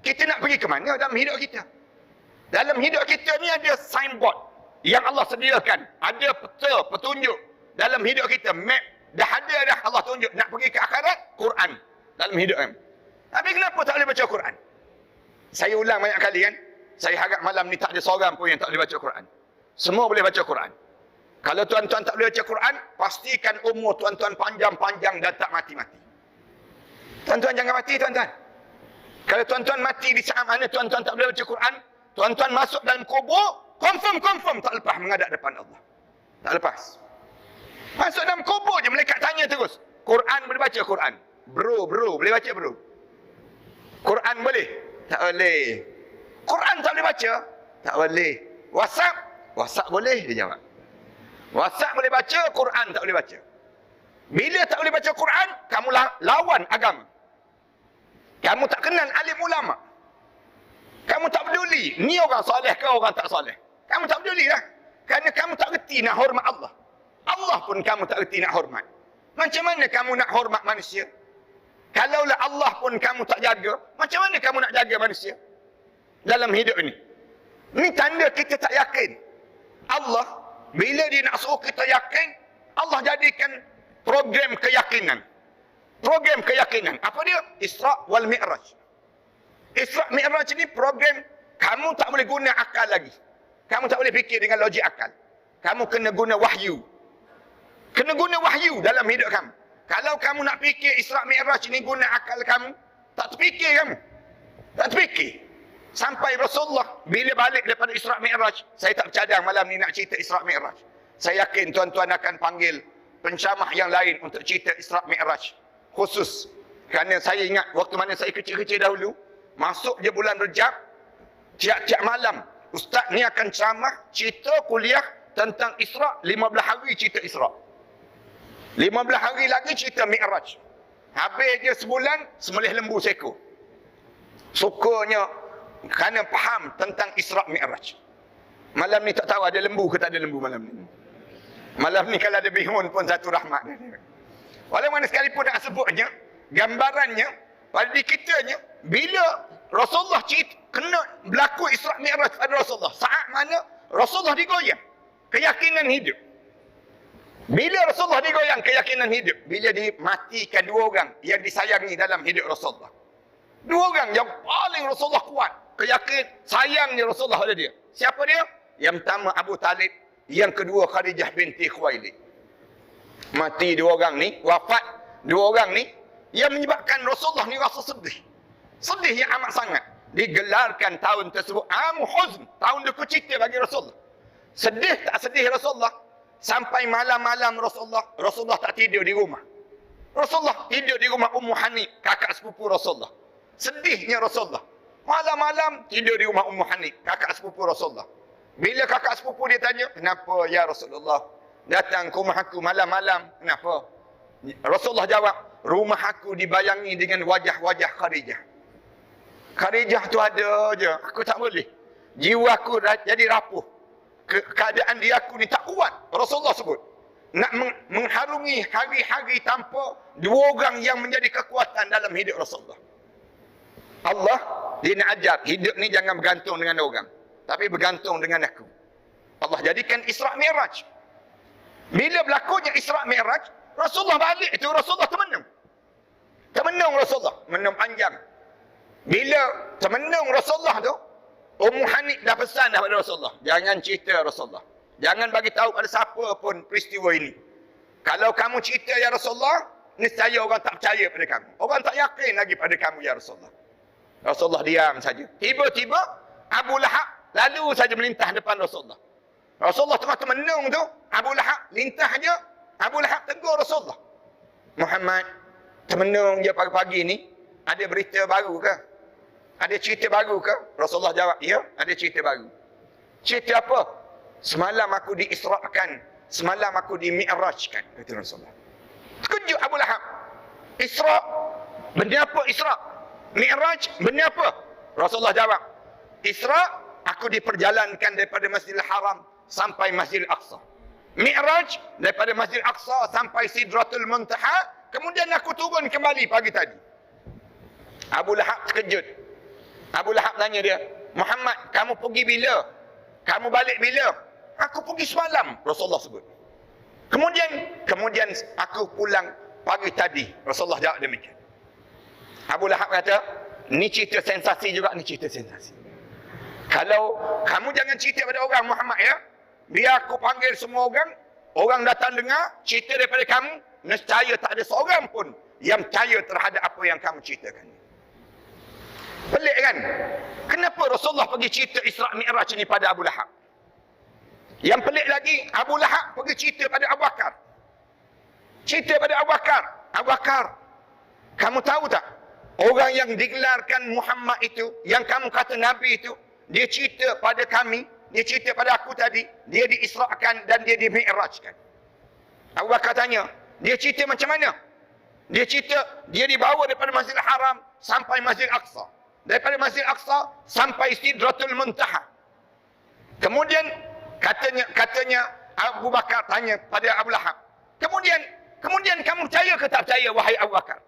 Kita nak pergi ke mana dalam hidup kita? Dalam hidup kita ni ada signboard yang Allah sediakan. Ada peta, petunjuk dalam hidup kita. Map dah ada dah Allah tunjuk. Nak pergi ke akhirat, Quran dalam hidup kami. Tapi kenapa tak boleh baca Quran? Saya ulang banyak kali kan. Saya harap malam ni tak ada seorang pun yang tak boleh baca Quran. Semua boleh baca Quran. Kalau tuan-tuan tak boleh baca Quran, pastikan umur tuan-tuan panjang-panjang dan tak mati-mati. Tuan-tuan jangan mati, tuan-tuan. Kalau tuan-tuan mati di saat mana tuan-tuan tak boleh baca Quran, tuan-tuan masuk dalam kubur, confirm tak lepas menghadap depan Allah. Tak lepas. Masuk dalam kubur je, malaikat tanya terus. Quran boleh baca Quran? Bro, boleh baca bro? Quran boleh? Tak boleh. Quran tak boleh baca? Tak boleh. WhatsApp boleh, dia jawab. WhatsApp boleh baca, Quran tak boleh baca. Bila tak boleh baca Quran, kamu lawan agama. Kamu tak kenal alim ulama. Kamu tak peduli, ni orang soleh ke orang tak soleh. Kamu tak peduli lah. Kerana kamu tak reti nak hormat Allah. Allah pun kamu tak reti nak hormat. Macam mana kamu nak hormat manusia? Kalaulah Allah pun kamu tak jaga, macam mana kamu nak jaga manusia dalam hidup ini? Ini tanda kita tak yakin. Allah, bila dia nak suruh kita yakin, Allah jadikan program keyakinan. Program keyakinan. Apa dia? Isra' wal Mi'raj. Isra' Mi'raj ni program kamu tak boleh guna akal lagi. Kamu tak boleh fikir dengan logik akal. Kamu kena guna wahyu. Kena guna wahyu dalam hidup kamu. Kalau kamu nak fikir Isra' Mi'raj ni guna akal kamu, tak terfikir kamu. Tak terfikir. Sampai Rasulullah bila balik daripada Isra' Mi'raj, saya tak bercadang malam ni nak cerita Isra' Mi'raj. Saya yakin tuan-tuan akan panggil penceramah yang lain untuk cerita Isra' Mi'raj khusus. Kerana saya ingat waktu mana saya kecil-kecil dahulu, masuk je bulan Rejab, tiap-tiap malam ustaz ni akan ceramah, cerita kuliah tentang Isra', 15 hari cerita Isra'. 15 hari lagi cerita Mi'raj. Habis je sebulan, sembelih lembu seekor. Sukanya kerana faham tentang Isra' Mi'raj. Malam ni tak tahu ada lembu ke tak ada lembu malam ni. Malam ni kalau ada bihun pun satu rahmat. Walau mana sekalipun nak sebutnya, gambarannya, pada kitanya, bila Rasulullah kena berlaku Isra' Mi'raj pada Rasulullah, saat mana Rasulullah digoyang keyakinan hidup. Bila Rasulullah digoyang keyakinan hidup, bila dimatikan dua orang yang disayangi dalam hidup Rasulullah. Dua orang yang paling Rasulullah kuat, keyakin sayangnya Rasulullah pada dia. Siapa dia? Yang pertama Abu Talib, yang kedua Khadijah binti Khuwailid. Mati dua orang ni, wafat dua orang ni, yang menyebabkan Rasulullah ni rasa sedih. Sedih yang amat sangat. Digelarkan tahun tersebut Amu Huzn, tahun duka cita bagi Rasulullah. Sedih tak sedih Rasulullah? Sampai malam-malam Rasulullah tak tidur di rumah. Rasulullah tidur di rumah Ummu Hani, kakak sepupu Rasulullah. Sedihnya Rasulullah. Malam-malam tidur di rumah Ummu Hani, kakak sepupu Rasulullah. Bila kakak sepupu dia tanya, kenapa ya Rasulullah datang ke rumah aku malam-malam? Kenapa? Rasulullah jawab, rumah aku dibayangi dengan wajah-wajah Khadijah. Khadijah tu ada je, aku tak boleh. Jiwa aku jadi rapuh. Keadaan dia aku ni tak kuat. Rasulullah sebut. Nak mengharungi hari-hari tanpa dua orang yang menjadi kekuatan dalam hidup Rasulullah. Allah, dia nak ajar, hidup ni jangan bergantung dengan orang, tapi bergantung dengan aku. Allah jadikan Isra' Mi'raj. Bila berlakunya Isra' Mi'raj, Rasulullah balik itu, Rasulullah termenung. Termenung Rasulullah, menung panjang. Bila termenung Rasulullah tu, Ummu Hani dah pesan dah pada Rasulullah, jangan cerita Rasulullah. Jangan bagi tahu pada siapa pun peristiwa ini. Kalau kamu cerita ya Rasulullah, niscaya orang tak percaya pada kamu. Orang tak yakin lagi pada kamu ya Rasulullah. Rasulullah diam saja. Tiba-tiba Abu Lahab lalu saja melintah depan Rasulullah. Rasulullah tengah termenung tu, Abu Lahab lintah je. Abu Lahab tegur Rasulullah, Muhammad, termenung je pagi-pagi ni, ada berita baru ke? Ada cerita baru ke? Rasulullah jawab, ya, ada cerita baru. Cerita apa? Semalam aku diisra'kan, semalam aku dimi'rajkan, kata Rasulullah. Terkejut Abu Lahab. Isra', benda apa Isra'? Mi'raj, benda apa? Rasulullah jawab, Isra', aku diperjalankan daripada Masjidil Haram sampai Masjidil Aqsa. Mi'raj, daripada Masjidil Aqsa sampai Sidratul Muntaha, kemudian aku turun kembali pagi tadi. Abu Lahab terkejut. Abu Lahab tanya dia, Muhammad, kamu pergi bila? Kamu balik bila? Aku pergi semalam, Rasulullah sebut. Kemudian aku pulang pagi tadi, Rasulullah jawab demikian. Abu Lahab kata, ni cerita sensasi juga, ni cerita sensasi. Kalau kamu jangan cerita pada orang Muhammad ya, biar aku panggil semua orang, orang datang dengar cerita daripada kamu, nescaya tak ada seorang pun yang percaya terhadap apa yang kamu ceritakan. Pelik kan? Kenapa Rasulullah pergi cerita Isra' Mi'raj ini pada Abu Lahab? Yang pelik lagi, Abu Lahab pergi cerita pada Abu Bakar. Cerita pada Abu Bakar. Abu Bakar, kamu tahu tak? Orang yang digelarkan Muhammad itu, yang kamu kata Nabi itu, dia cerita pada kami, dia cerita pada aku tadi, dia diisra'kan dan dia dimi'rajkan. Abu Bakar tanya, dia cerita macam mana? Dia cerita, dia dibawa daripada Masjidil Haram sampai Masjidil Aqsa. Daripada Masjidil Aqsa sampai Sidratul Muntaha. Kemudian katanya Abu Bakar tanya pada Abu Lahab. Kemudian kamu percaya ke tak percaya wahai Abu Bakar?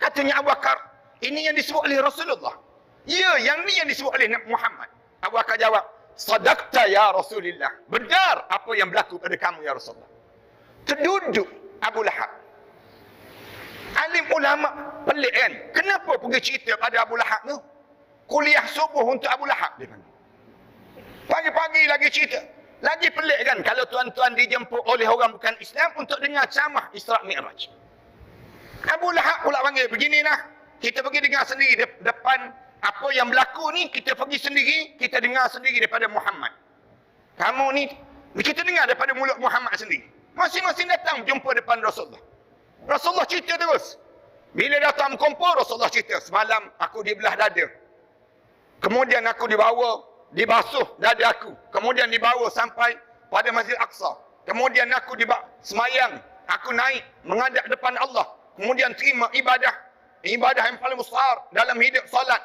Katanya Abu Bakar, ini yang disebut oleh Rasulullah. Ya, yang ni yang disebut oleh Muhammad. Abu Bakar jawab, sadaqta ya Rasulullah. Benar apa yang berlaku pada kamu ya Rasulullah. Terduduk Abu Lahab. Alim ulama pelik kan? Kenapa pergi cerita pada Abu Lahab tu? Kuliah subuh untuk Abu Lahab dia panggil. Pagi-pagi lagi cerita. Lagi pelik kan kalau tuan-tuan dijemput oleh orang bukan Islam untuk dengar ceramah Isra' Mi'raj. Abu Lahab pula panggil, beginilah. Kita pergi dengar sendiri depan apa yang berlaku ni, kita pergi sendiri, kita dengar sendiri daripada Muhammad. Kamu ni, kita dengar daripada mulut Muhammad sendiri. Masing-masing datang jumpa depan Rasulullah. Rasulullah cerita terus. Bila datang kumpul, Rasulullah cerita. Semalam aku dibelah dada. Kemudian aku dibasuh dada aku. Kemudian dibawa sampai pada Masjid Aqsa. Kemudian aku semayang. Aku naik menghadap depan Allah. Kemudian terima ibadah yang paling besar dalam hidup, salat.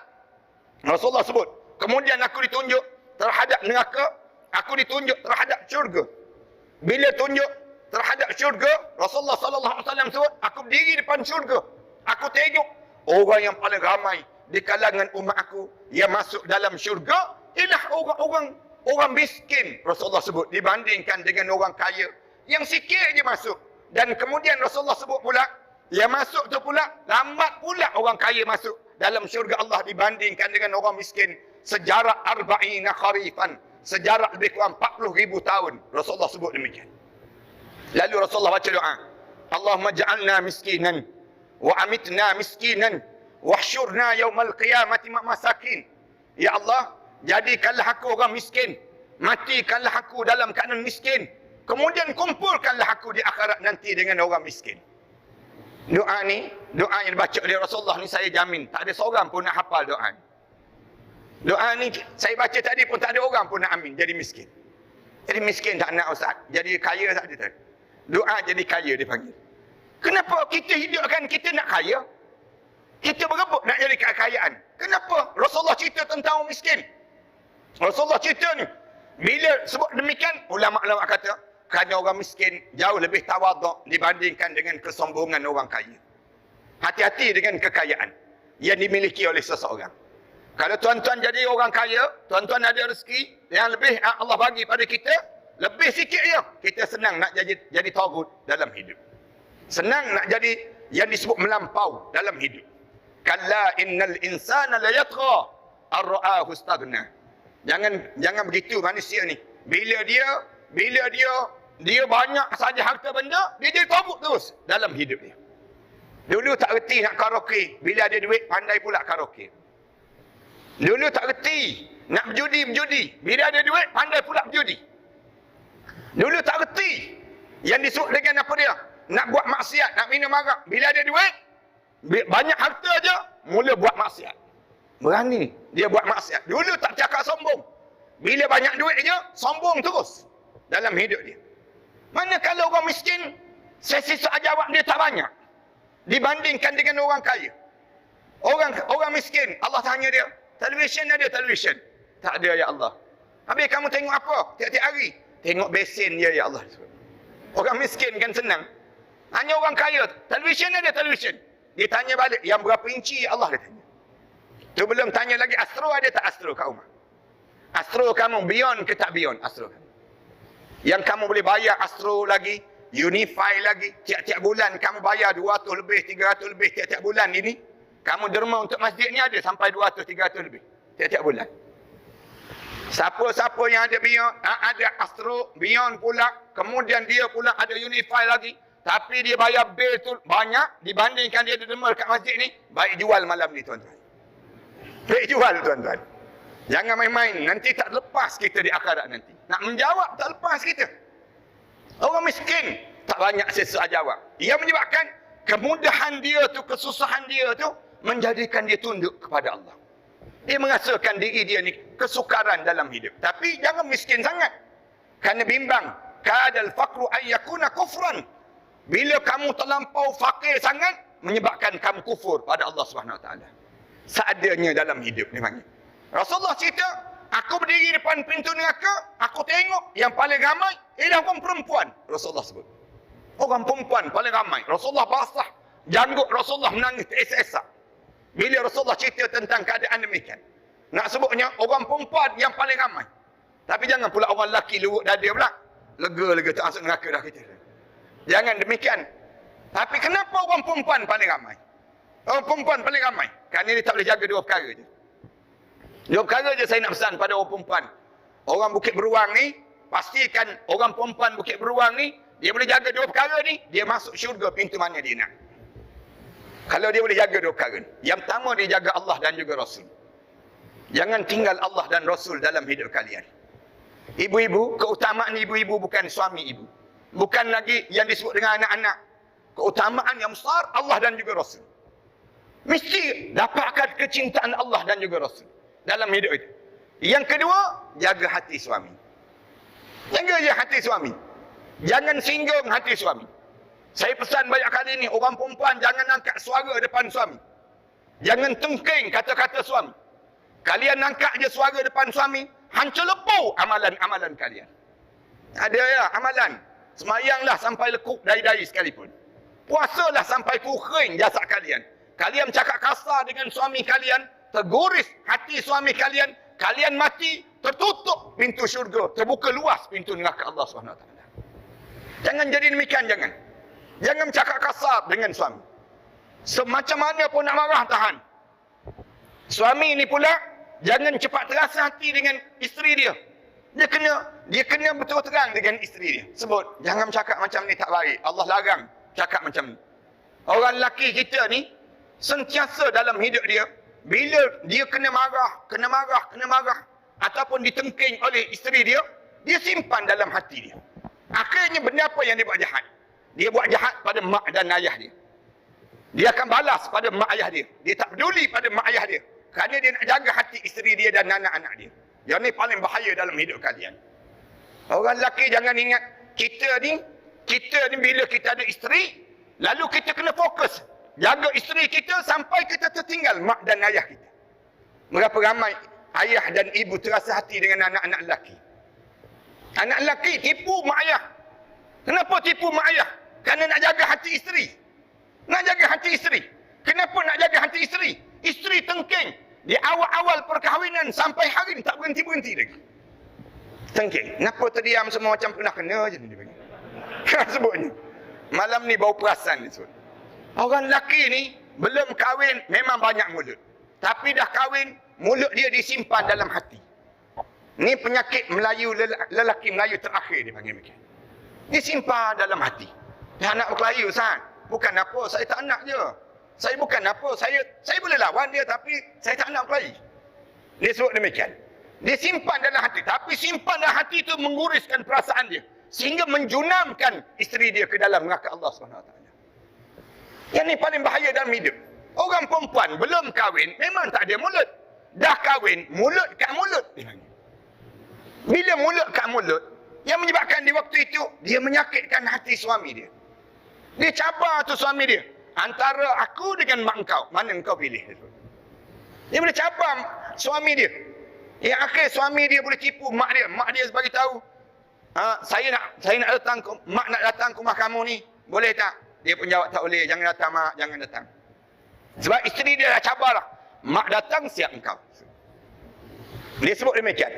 Rasulullah sebut. Kemudian aku ditunjuk terhadap neraka. Aku ditunjuk terhadap syurga. Bila tunjuk terhadap syurga, Rasulullah SAW sebut, aku berdiri depan syurga. Aku tengok orang yang paling ramai di kalangan umat aku yang masuk dalam syurga ialah orang miskin, Rasulullah sebut, dibandingkan dengan orang kaya yang sikit je masuk. Dan kemudian Rasulullah sebut pula, yang masuk tu pula lambat pula orang kaya masuk dalam syurga Allah dibandingkan dengan orang miskin. Sejarak arba'ina kharifan, sejarak lebih kurang 40,000 tahun. Rasulullah sebut demikian. Lalu Rasulullah baca doa, Allahumma ja'alna miskinan wa amitna miskinan wahsyurna yaumal qiyamati masakin. Ya Allah, jadikanlah aku orang miskin, matikanlah aku dalam keadaan miskin, kemudian kumpulkanlah aku di akhirat nanti dengan orang miskin. Doa ni, doa yang dibaca oleh Rasulullah ni, saya jamin tak ada seorang pun nak hafal doa ni. Doa ni saya baca tadi pun tak ada orang pun nak amin jadi miskin. Jadi miskin tak nak ustaz, jadi kaya tak ada. Doa jadi kaya dipanggil. Kenapa kita hidupkan kita nak kaya? Kita berebut nak jadi kekayaan. Kenapa Rasulullah cerita tentang orang miskin? Rasulullah cerita ni, bila sebut demikian, ulama-ulama kata kerana orang miskin jauh lebih tawaduk dibandingkan dengan kesombongan orang kaya. Hati-hati dengan kekayaan yang dimiliki oleh seseorang. Kalau tuan-tuan jadi orang kaya, tuan-tuan ada rezeki yang lebih Allah bagi pada kita, lebih sikit je, kita senang nak jadi tagut dalam hidup. Senang nak jadi yang disebut melampau dalam hidup. Kalla innal insana la yatgha ar-ra'ahu istaghna. Jangan begitu manusia ni. Bila dia banyak saja harta benda, dia jadi tagut terus dalam hidup dia. Dulu tak reti nak karaoke, bila ada duit pandai pula karaoke. Dulu tak reti nak berjudi, bila ada duit pandai pula berjudi. Dulu tak reti yang disebut dengan apa dia? Nak buat maksiat, nak minum arak. Bila ada duit, banyak harta je, mula buat maksiat. Berani dia buat maksiat. Dulu tak cakap sombong. Bila banyak duit je, sombong terus dalam hidup dia. Manakala orang miskin, sesi soal jawab dia tak banyak dibandingkan dengan orang kaya. Orang miskin, Allah tanya dia, televisyen ada televisyen? Tak ada ya Allah. Habis kamu tengok apa tiap-tiap hari? Tengok besen je ya Allah. Orang miskin kan senang. Hanya orang kaya, televisyen ada televisyen. Dia tanya balik, yang berapa inci ya Allah dia tanya. Tu belum tanya lagi astro ada tak astro kat rumah. Astro kamu beyond ke tak beyond astro kamu. Yang kamu boleh bayar astro lagi, Unify lagi, tiap-tiap bulan kamu bayar 200 lebih, 300 lebih tiap-tiap bulan ini. Kamu derma untuk masjid ni ada sampai 200, 300 lebih tiap-tiap bulan. Siapa-siapa yang ada Beyond, ada Astro, Beyond pula, kemudian dia pula ada Unify lagi, tapi dia bayar bil tu banyak dibandingkan dia derma kat masjid ni, baik jual malam ni tuan-tuan. Baik jual tuan-tuan. Jangan main-main, nanti tak lepas kita di akhirat nanti. Nak menjawab tak lepas kita. Orang miskin tak banyak sesuatu jawab. Ia menyebabkan kemudahan dia tu, kesusahan dia tu menjadikan dia tunduk kepada Allah. Dia merasakan diri dia ni kesukaran dalam hidup. Tapi jangan miskin sangat. Kerana bimbang. Kadal faqru ayyakuna kufran. Bila kamu terlampau fakir sangat, menyebabkan kamu kufur pada Allah SWT. Seadanya dalam hidup ni panggil. Rasulullah cerita, aku berdiri depan pintu neraka, aku tengok yang paling ramai ialah orang perempuan. Rasulullah sebut. Orang perempuan paling ramai. Rasulullah basah. Janggut Rasulullah menangis teresak-esak. Bila Rasulullah cerita tentang keadaan demikian. Nak sebutnya orang perempuan yang paling ramai. Tapi jangan pula orang lelaki luruk dada pula. Lega-lega tak masuk neraka dah kita. Jangan demikian. Tapi kenapa orang perempuan paling ramai? Orang perempuan paling ramai. Kerana dia tak boleh jaga dua perkara je. Dua perkara je saya nak pesan pada orang perempuan. Orang Bukit Beruang ni, pastikan orang perempuan Bukit Beruang ni, dia boleh jaga dua perkara ni, dia masuk syurga pintu mana dia nak. Kalau dia boleh jaga dua perkara ni. Yang pertama, dia jaga Allah dan juga Rasul. Jangan tinggal Allah dan Rasul dalam hidup kalian. Ibu-ibu, keutamaan ibu-ibu bukan suami ibu. Bukan lagi yang disebut dengan anak-anak. Keutamaan yang besar, Allah dan juga Rasul. Mesti dapatkan kecintaan Allah dan juga Rasul dalam hidup itu. Yang kedua, jaga hati suami. Jaga je hati suami. Jangan singgung hati suami. Saya pesan banyak kali ni, orang perempuan jangan angkat suara depan suami. Jangan tengking kata-kata suami. Kalian angkat je suara depan suami, hancur lepau amalan-amalan kalian. Ada ya amalan. Semayanglah sampai lekuk dahi-dahi sekalipun. Puasalah sampai kering jasad kalian. Kalian cakap kasar dengan suami kalian, terguris hati suami kalian, kalian mati, tertutup pintu syurga, terbuka luas pintu neraka Allah SWT. Jangan jadi demikian, jangan. Jangan cakap kasar dengan suami. Semacam mana pun nak marah, tahan. Suami ni pula, jangan cepat terasa hati dengan isteri dia. Dia kena betul terang dengan isteri dia. Sebut, jangan cakap macam ni tak baik. Allah larang cakap macam ni. Orang lelaki kita ni, sentiasa dalam hidup dia, bila dia kena marah, ataupun ditengking oleh isteri dia, dia simpan dalam hati dia. Akhirnya benda apa yang dia buat jahat? Dia buat jahat pada mak dan ayah dia. Dia akan balas pada mak ayah dia. Dia tak peduli pada mak ayah dia. Kerana dia nak jaga hati isteri dia dan anak-anak dia. Yang ni paling bahaya dalam hidup kalian. Orang lelaki jangan ingat, kita ni bila kita ada isteri, lalu kita kena fokus. Jaga isteri kita sampai kita tertinggal mak dan ayah kita. Berapa ramai ayah dan ibu terasa hati dengan anak-anak lelaki. Anak lelaki tipu mak ayah. Kenapa tipu mak ayah? Kerana nak jaga hati isteri. Nak jaga hati isteri. Kenapa nak jaga hati isteri? Isteri tengking. Di awal-awal perkahwinan sampai hari ni tak berhenti-berhenti lagi. Tengking. Kenapa terdiam semua macam pernah kena je ni dia bagi. Sebutnya. Malam ni bau perasan ni sebut. Orang lelaki ni belum kahwin memang banyak mulut. Tapi dah kahwin, mulut dia disimpan dalam hati. Ni penyakit Melayu, lelaki Melayu terakhir dia panggil macam. Disimpan dalam hati. Dia anak Melayu Ustaz. Bukan apa, saya tak nak je. Saya bukan apa, saya boleh lawan dia tapi saya tak nak Melayu. Dia sebut demikian. Dia simpan dalam hati. Tapi simpan dalam hati itu menguriskan perasaan dia. Sehingga menjunamkan isteri dia ke dalam neraka Allah SWT. Yang ni paling bahaya dalam hidup. Orang perempuan belum kahwin, memang tak ada mulut. Dah kahwin, mulut kat mulut. Bila mulut kat mulut, yang menyebabkan di waktu itu, dia menyakitkan hati suami dia. Dia cabar tu suami dia. Antara aku dengan mak kau, mana kau pilih? Dia boleh cabar suami dia. Yang akhir suami dia boleh tipu mak dia. Mak dia bagi tahu, saya nak datang, mak nak datang ke rumah kamu ni, boleh tak? Dia pun jawab tak boleh, jangan datang mak, jangan datang. Sebab isteri dia dah cabar lah. Mak datang siap engkau. Dia sebut demikian.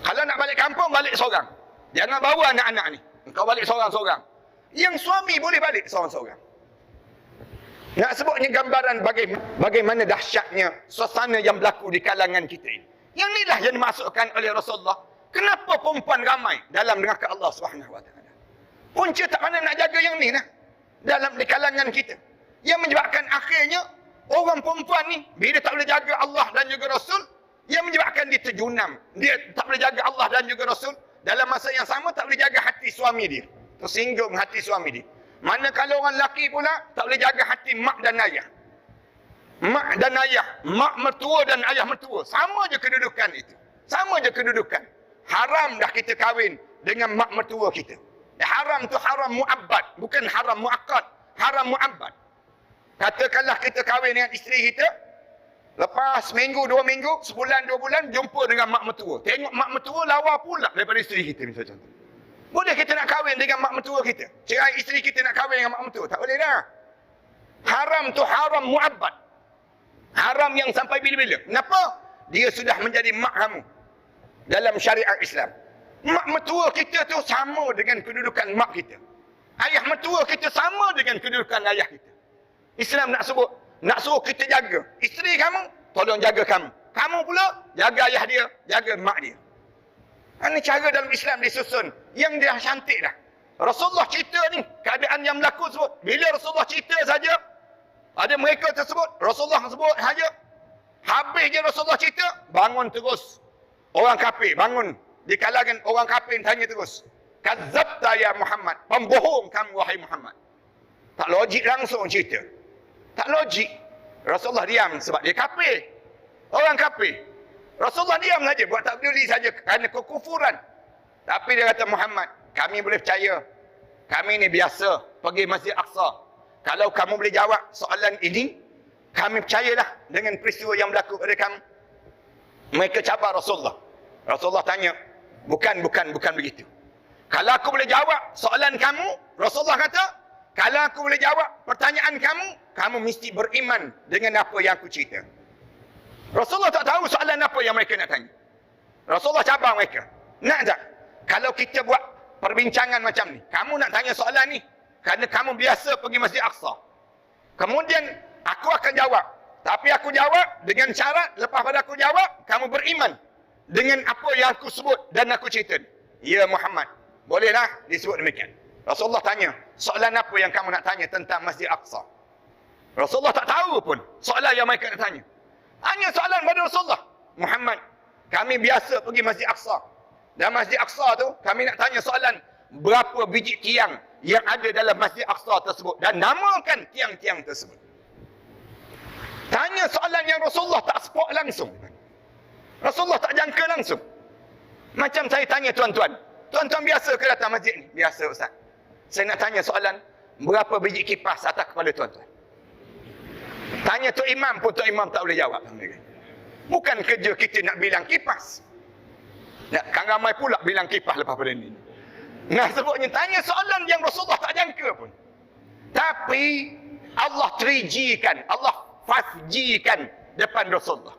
Kalau nak balik kampung, balik seorang. Jangan bawa anak-anak ni. Engkau balik seorang-seorang. Yang suami boleh balik seorang-seorang. Nak sebutnya gambaran bagaimana dahsyatnya suasana yang berlaku di kalangan kita ini. Yang inilah yang dimasukkan oleh Rasulullah. Kenapa perempuan ramai dalam neraka Allah SWT? Punca tak mana nak jaga yang ni lah. Dalam di kalangan kita. Yang menyebabkan akhirnya, orang perempuan ni, bila tak boleh jaga Allah dan juga Rasul, yang menyebabkan dia terjunam. Dia tak boleh jaga Allah dan juga Rasul. Dalam masa yang sama, tak boleh jaga hati suami dia. Tersinggung hati suami dia. Manakala orang lelaki pula, tak boleh jaga hati mak dan ayah. Mak dan ayah. Mak mertua dan ayah mertua. Sama je kedudukan itu. Sama je kedudukan. Haram dah kita kahwin dengan mak mertua kita. Haram tu haram mu'abbad. Bukan haram mu'akkad. Haram mu'abbad. Katakanlah kita kahwin dengan isteri kita. Lepas seminggu, 2 minggu, sebulan, 2 bulan, jumpa dengan mak mertua. Tengok mak mertua lawa pula daripada isteri kita. Misalnya contoh. Boleh kita nak kahwin dengan mak mertua kita? Cerai isteri kita nak kahwin dengan mak mertua? Tak boleh dah. Haram tu haram mu'abbad. Haram yang sampai bila-bila. Kenapa? Dia sudah menjadi mak kamu. Dalam syariat Islam. Mak mertua kita tu sama dengan kedudukan mak kita. Ayah mertua kita sama dengan kedudukan ayah kita. Islam nak sebut, nak suruh kita jaga. Isteri kamu, tolong jaga kamu. Kamu pula, jaga ayah dia, jaga mak dia. Ini cara dalam Islam disusun. Yang dia cantik dah. Rasulullah cerita ni, keadaan yang berlaku sebut. Bila Rasulullah cerita saja, ada mereka tersebut, Rasulullah sebut saja. Habis je Rasulullah cerita, bangun terus. Orang kafir, bangun. Di kalangan orang kafir tanya terus. Kadzabta ya Muhammad. Pembohong kamu wahai Muhammad. Tak logik langsung cerita. Tak logik. Rasulullah diam sebab dia kafir. Orang kafir. Rasulullah diam saja, buat tak peduli saja kerana kekufuran. Tapi dia kata, Muhammad, kami boleh percaya. Kami ni biasa pergi Masjid Aqsa. Kalau kamu boleh jawab soalan ini, kami percayalah dengan peristiwa yang berlaku pada kamu. Mereka cabar Rasulullah. Rasulullah tanya, bukan begitu. Kalau aku boleh jawab soalan kamu, Rasulullah kata, kalau aku boleh jawab pertanyaan kamu, kamu mesti beriman dengan apa yang aku cerita. Rasulullah tak tahu soalan apa yang mereka nak tanya. Rasulullah cabar mereka. Nak tak? Kalau kita buat perbincangan macam ni, kamu nak tanya soalan ni, kerana kamu biasa pergi Masjid Aqsa. Kemudian, aku akan jawab. Tapi aku jawab dengan syarat, lepas pada aku jawab, kamu beriman dengan apa yang aku sebut dan aku cerita. Ya Muhammad, bolehlah disebut demikian. Rasulullah tanya, soalan apa yang kamu nak tanya tentang Masjid Aqsa? Rasulullah tak tahu pun soalan yang mereka nak tanya. Hanya soalan pada Rasulullah. Muhammad, kami biasa pergi Masjid Aqsa. Dan Masjid Aqsa tu, kami nak tanya soalan, berapa biji tiang yang ada dalam Masjid Aqsa tersebut. Dan namakan tiang-tiang tersebut. Tanya soalan yang Rasulullah tak spot langsung. Rasulullah tak jangka langsung. Macam saya tanya tuan-tuan. Tuan-tuan biasa ke datang masjid ni? Biasa Ustaz. Saya nak tanya soalan, berapa biji kipas atas kepala tuan-tuan? Tanya Tok Imam pun Tok Imam tak boleh jawab. Bukan kerja kita nak bilang kipas. Kan ramai pula bilang kipas lepas pada ni. Nah sebutnya tanya soalan yang Rasulullah tak jangka pun. Tapi Allah 3G kan, Allah 5G kan depan Rasulullah.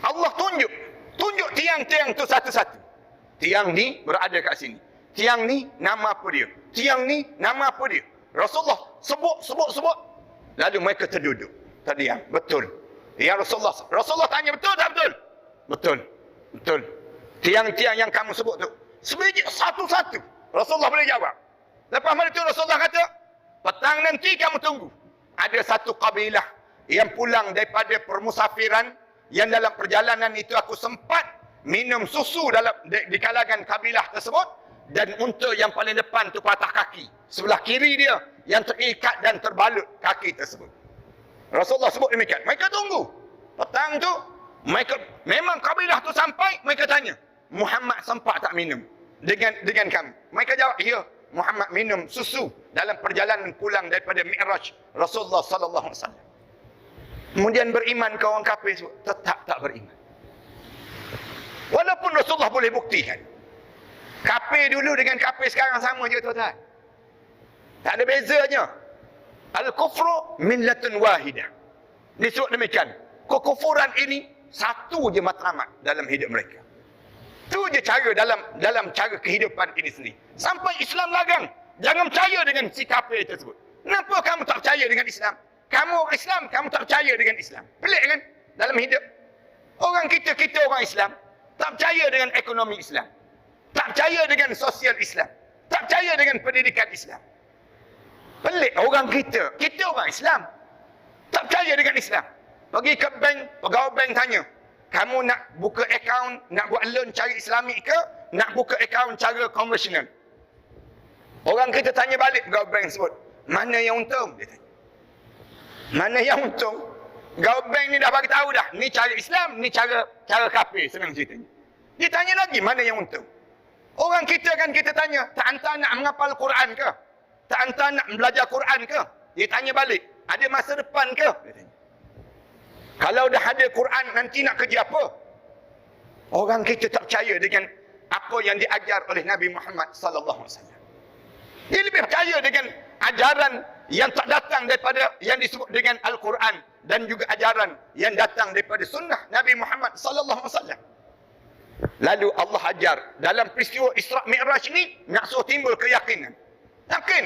Allah tunjuk tiang-tiang tu satu-satu. Tiang ni berada kat sini. Tiang ni nama apa dia? Tiang ni nama apa dia? Rasulullah sebut. Lalu mereka terduduk. Terdiam. Betul. Ya Rasulullah. Rasulullah tanya betul tak betul? Betul. Tiang-tiang yang kamu sebut tu. Sebiji satu-satu. Rasulullah boleh jawab. Lepas mana tu Rasulullah kata, petang nanti kamu tunggu. Ada satu kabilah yang pulang daripada permusafiran, yang dalam perjalanan itu aku sempat minum susu di kalangan kabilah tersebut, dan unta yang paling depan tu patah kaki. Sebelah kiri dia yang terikat dan terbalut kaki tersebut. Rasulullah sebut demikian. Mereka tunggu. Petang tu, mereka memang kabilah tu sampai, mereka tanya, Muhammad sempat tak minum dengan kami? Mereka jawab, ya, Muhammad minum susu dalam perjalanan pulang daripada Mi'raj Rasulullah sallallahu alaihi wasallam. Kemudian beriman ke orang kafir sebut, tetap tak beriman. Walaupun Rasulullah boleh buktikan. Kafir dulu dengan kafir sekarang sama je tuan-tuan. Tak ada bezanya. Al-kufru millatun wahidah. Disebut demikian. Kekufuran ini satu je matlamat dalam hidup mereka. Itu je cara dalam cara kehidupan ini sendiri. Sampai Islam lagang. Jangan percaya dengan si kafir tersebut. Kenapa kamu tak percaya dengan Islam? Kamu Islam, kamu tak percaya dengan Islam. Pelik kan? Dalam hidup. Orang kita orang Islam, tak percaya dengan ekonomi Islam. Tak percaya dengan sosial Islam. Tak percaya dengan pendidikan Islam. Pelik orang kita orang Islam. Tak percaya dengan Islam. Pergi ke bank, pegawai bank tanya, kamu nak buka akaun, nak buat loan cara Islamik ke, nak buka akaun cara konvensional? Orang kita tanya balik, pegawai bank sebut, mana yang untung? Dia tanya. Mana yang untung? Pegawai bank ni dah bagi tahu dah, ni cara Islam, ni cara kafir, senang ceritanya. Dia tanya lagi, mana yang untung? Orang kita kan kita tanya, tak hantar nak menghafal Quran ke? Tak hantar nak belajar Quran ke? Dia tanya balik, ada masa depan ke? Dia tanya. Kalau dah ada Quran, nanti nak kerja apa? Orang kita tak percaya dengan apa yang diajar oleh Nabi Muhammad sallallahu alaihi wasallam. Dia lebih percaya dengan ajaran yang tak datang daripada yang disebut dengan Al-Quran dan juga ajaran yang datang daripada sunnah Nabi Muhammad sallallahu alaihi wasallam. Lalu Allah ajar dalam peristiwa Isra' Mi'raj ini nak suruh timbul keyakinan. Yakin.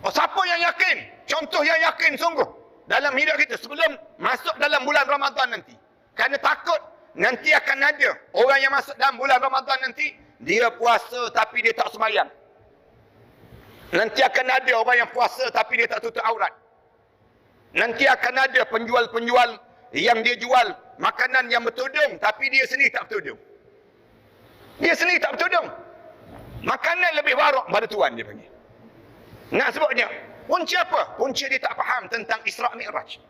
Oh, siapa yang yakin? Contoh yang yakin sungguh dalam hidup kita sebelum masuk dalam bulan Ramadan nanti. Kerana takut nanti akan ada orang yang masuk dalam bulan Ramadan nanti, dia puasa tapi dia tak sembahyang. Nanti akan ada orang yang puasa tapi dia tak tutup aurat. Nanti akan ada penjual-penjual yang dia jual makanan yang bertudung tapi dia sendiri tak bertudung. Dia sendiri tak bertudung. Makanan lebih warak pada tuan dia panggil. Nak sebutnya, punca apa? Punca dia tak faham tentang Isra' Mi'raj.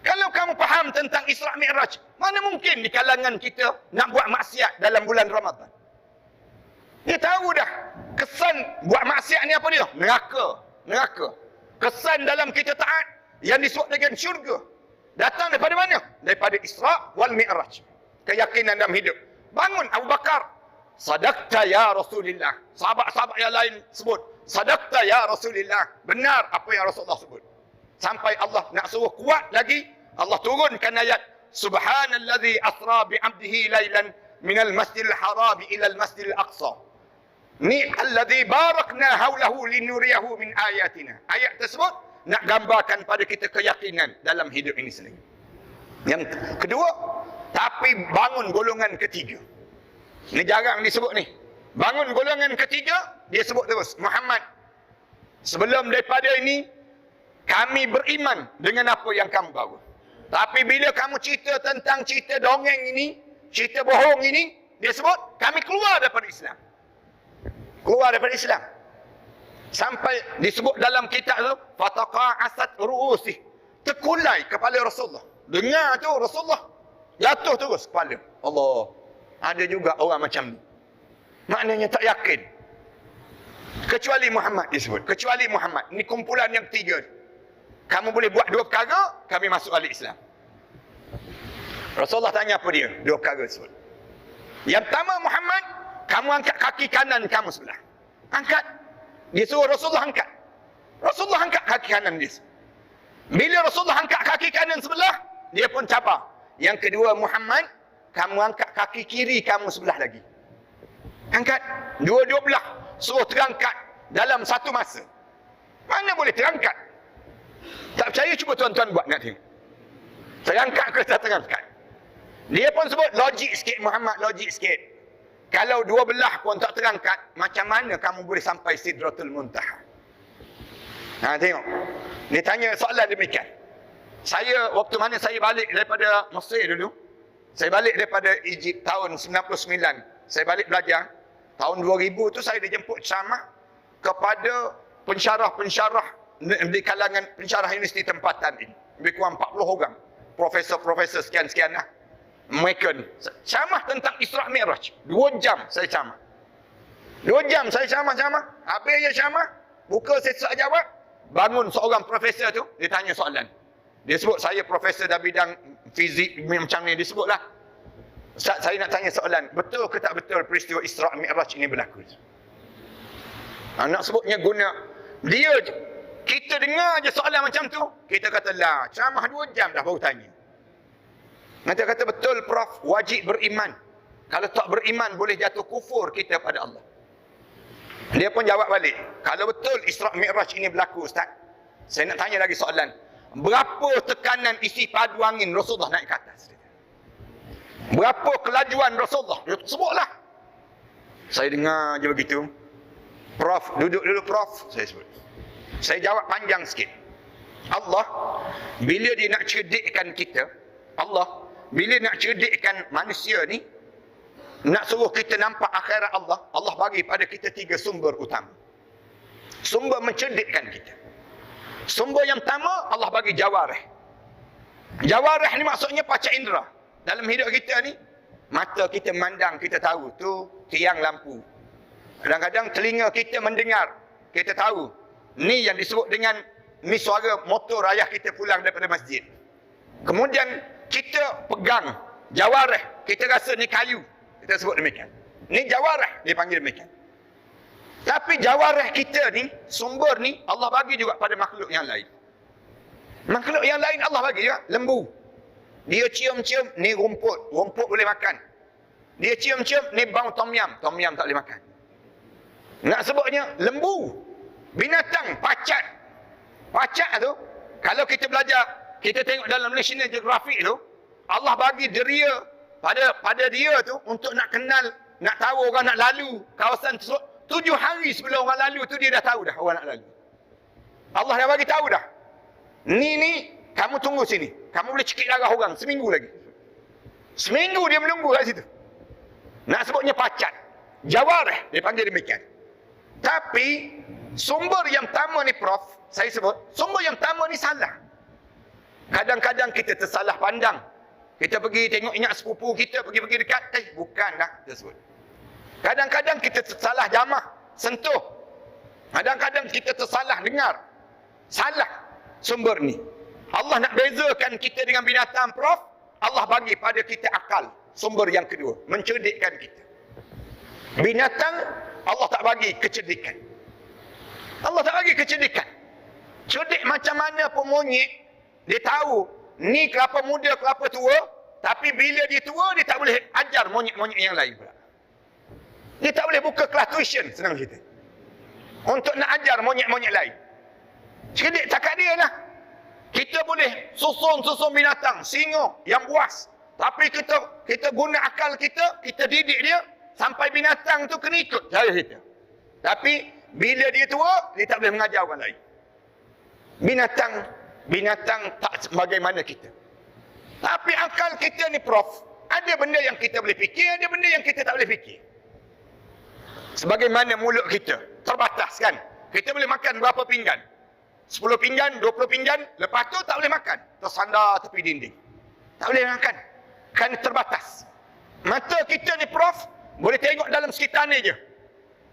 Kalau kamu faham tentang Isra' Mi'raj, mana mungkin di kalangan kita nak buat maksiat dalam bulan Ramadan? Dia tahu dah kesan buat maksiat ni apa dia? Neraka. Kesan dalam kita taat yang disebut dengan syurga datang daripada mana? Daripada Isra' wal Mi'raj. Keyakinan dalam hidup. Bangun Abu Bakar, sadaqta ya Rasulullah. Sahabat-sahabat yang lain sebut, sadaqta ya Rasulullah. Benar apa yang Rasulullah sebut. Sampai Allah nak suruh kuat lagi, Allah turunkan ayat, subhanallazi asra bi'abdihi lailan minal masjidil haram ila al masjidil aqsa. Ni allazi barakna haulahu linuriyahu min ayatina. Ayat tersebut nak gambarkan pada kita keyakinan dalam hidup ini sendiri. Yang kedua, tapi bangun golongan ketiga. Ini jarang disebut ni. Bangun golongan ketiga, dia sebut terus, Muhammad, sebelum daripada ini kami beriman dengan apa yang kamu bawa. Tapi bila kamu cerita tentang cerita dongeng ini, cerita bohong ini, dia sebut kami keluar daripada Islam. Keluar daripada Islam. Sampai disebut dalam kitab tu, fataqa'asat ru'usih. Terkulai kepala Rasulullah. Dengar tu Rasulullah jatuh terus kepala. Allah. Ada juga orang macam ni. Maknanya tak yakin. Kecuali Muhammad disebut. Kecuali Muhammad. Ini kumpulan yang ketiga. Kamu boleh buat dua perkara, kami masuk balik Islam. Rasulullah tanya apa dia? Dua perkara tersebut. Yang pertama, Muhammad, kamu angkat kaki kanan kamu sebelah. Angkat. Dia suruh Rasulullah angkat. Rasulullah angkat kaki kanan dia. Bila Rasulullah angkat kaki kanan sebelah, dia pun cabar. Yang kedua, Muhammad, kamu angkat kaki kiri kamu sebelah lagi. Angkat. Dua-dua belah. Suruh terangkat dalam satu masa. Mana boleh terangkat? Tak percaya, cuba tuan-tuan buat nak tengok. Terangkat ke tak terangkat? Dia pun sebut logik sikit Muhammad, logik sikit. Kalau dua belah pun tak terangkat, macam mana kamu boleh sampai Sidratul Muntaha? Ha, tengok. Dia tanya soalan demikian. Saya, waktu mana saya balik daripada Mesir dulu, saya balik daripada Egypt tahun 99. Saya balik belajar. Tahun 2000 tu saya dijemput ceramah kepada pensyarah-pensyarah di kalangan pensyarah universiti tempatan ini. Lebih kurang 40 orang. Profesor-profesor sekian-sekian lah. Mereka ni. Ceramah tentang Isra' Mi'raj. 2 jam saya ceramah. 2 jam saya ceramah. Habis je ceramah. Buka sesi jawab. Bangun seorang profesor tu. Dia tanya soalan. Dia sebut saya profesor dalam bidang fizik macam ni. Dia sebut lah. Ustaz, saya nak tanya soalan. Betul ke tak betul peristiwa Isra' Mi'raj ini berlaku? Nak sebutnya guna. Dia je. Kita dengar je soalan macam tu. Kita kata lah. Ceramah 2 jam dah baru tanya. Nanti kata betul Prof. Wajib beriman. Kalau tak beriman boleh jatuh kufur kita pada Allah. Dia pun jawab balik. Kalau betul Isra' Mi'raj ini berlaku Ustaz. Saya nak tanya lagi soalan. Berapa tekanan isi padu angin Rasulullah naik ke atas? Berapa kelajuan Rasulullah? Dia sebutlah. Saya dengar je begitu. Prof, duduk dulu Prof, saya sebut. Saya jawab panjang sikit. Allah, bila dia nak cerdikkan kita, Allah, bila nak cerdikkan manusia ni, nak suruh kita nampak akhirat Allah, Allah bagi pada kita 3 sumber utama. Sumber mencerdikkan kita. Sumber yang pertama, Allah bagi jawarih. Jawarih ni maksudnya panca indera. Dalam hidup kita ni, mata kita memandang, kita tahu tu tiang lampu. Kadang-kadang telinga kita mendengar, kita tahu ni yang disebut dengan ni suara motor ayah kita pulang daripada masjid. Kemudian kita pegang jawarih, kita rasa ni kayu, kita sebut demikian. Ni jawarih, dia panggil demikian. Tapi jawarih kita ni, sumber ni Allah bagi juga pada makhluk yang lain. Makhluk yang lain Allah bagi juga. Lembu, dia cium-cium, ni rumput, rumput boleh makan. Dia cium-cium, ni bau tom yum tak boleh makan. Nak sebutnya lembu. Binatang, pacat. Pacat tu, kalau kita belajar, kita tengok dalam National Geographic tu, Allah bagi deria pada dia tu untuk nak kenal, nak tahu orang nak lalu kawasan tersebut. 7 hari sebelum orang lalu tu dia dah tahu dah orang nak lalu. Allah dah bagi tahu dah. Ni kamu tunggu sini. Kamu boleh cekik darah orang seminggu lagi. Seminggu dia menunggu kat situ. Nak sebutnya pacat. Jawarih dia panggil demikian. Tapi sumber yang pertama ni Prof, saya sebut, sumber yang pertama ni salah. Kadang-kadang kita tersalah pandang. Kita pergi tengok ingat sepupu kita, pergi dekat, bukan dah, kita sebut. Kadang-kadang kita tersalah jamah, sentuh. Kadang-kadang kita tersalah dengar. Salah sumber ni. Allah nak bezakan kita dengan binatang Prof, Allah bagi pada kita akal. Sumber yang kedua, mencerdikkan kita. Binatang, Allah tak bagi kecerdikan. Allah tak bagi kecerdikan. Cerdik macam mana pun monyet, dia tahu ni kelapa muda, kelapa tua, tapi bila dia tua, dia tak boleh ajar monyet-monyet yang lain pula. Dia tak boleh buka kelas tuition, senang cerita, untuk nak ajar monyet-monyet lain. Cerdik cakap dia lah. Kita boleh susun binatang, singa yang buas, tapi kita guna akal kita didik dia, sampai binatang tu kena ikut cara kita. Tapi bila dia tua, dia tak boleh mengajar orang lain. Binatang tak sebagaimana kita. Tapi akal kita ni Prof, ada benda yang kita boleh fikir, ada benda yang kita tak boleh fikir. Sebagaimana mulut kita terbatas kan. Kita boleh makan berapa pinggan? 10 pinggan, 20 pinggan, lepas tu tak boleh makan. Tersandar tepi dinding. Tak boleh makan. Kan terbatas. Mata kita ni Prof, boleh tengok dalam sekitar ni je.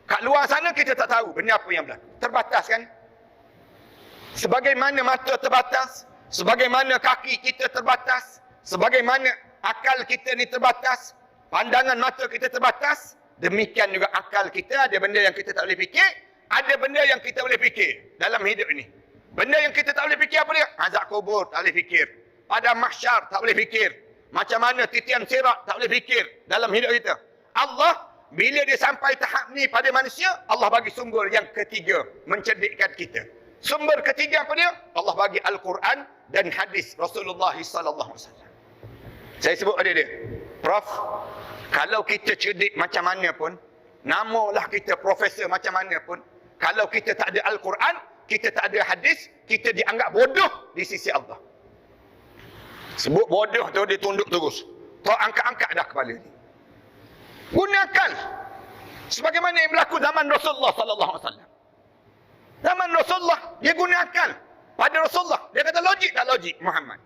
Kat luar sana kita tak tahu benda apa yang berlaku. Terbatas kan? Sebagaimana mata terbatas, sebagaimana kaki kita terbatas, sebagaimana akal kita ni terbatas, pandangan mata kita terbatas, demikian juga akal kita, ada benda yang kita tak boleh fikir, ada benda yang kita boleh fikir dalam hidup ini. Benda yang kita tak boleh fikir apa dia? Azab kubur tak boleh fikir. Pada mahsyar tak boleh fikir. Macam mana titian sirat tak boleh fikir dalam hidup kita. Allah, bila dia sampai tahap ni pada manusia, Allah bagi sumber yang ketiga, mencerdikkan kita. Sumber ketiga apa dia? Allah bagi Al-Quran dan hadis Rasulullah sallallahu alaihi wasallam. Saya sebut ada dia. Prof, kalau kita cerdik macam mana pun, namalah kita profesor macam mana pun, kalau kita tak ada Al-Quran, kita tak ada hadis, kita dianggap bodoh di sisi Allah. Sebut bodoh tu dia tunduk terus. Tak angkat-angkat dah kepala ni. Guna akal. Sebagaimana yang berlaku zaman Rasulullah sallallahu alaihi wasallam. Zaman Rasulullah dia guna akal. Pada Rasulullah dia kata logik tak logik Muhammad.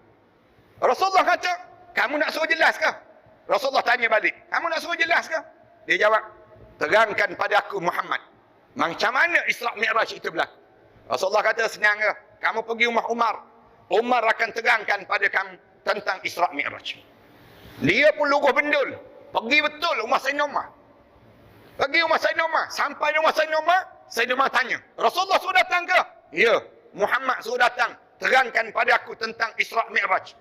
Rasulullah kata, kamu nak suruh jelas ke? Rasulullah tanya balik, kamu nak suruh jelas ke? Dia jawab, terangkan pada aku Muhammad, macam mana Isra' Mi'raj itu berlaku. Rasulullah kata senang ke? Kamu pergi rumah Umar. Umar akan terangkan pada kamu tentang Isra' Mi'raj. Dia pun luruh bendul. Pergi betul rumah Sayyidina Umar. Pergi rumah Sayyidina Umar. Sampai di rumah Sayyidina Umar, Sayyidina Umar tanya, Rasulullah suruh datang ke? Ya, Muhammad suruh datang. Terangkan pada aku tentang Isra' Mi'raj.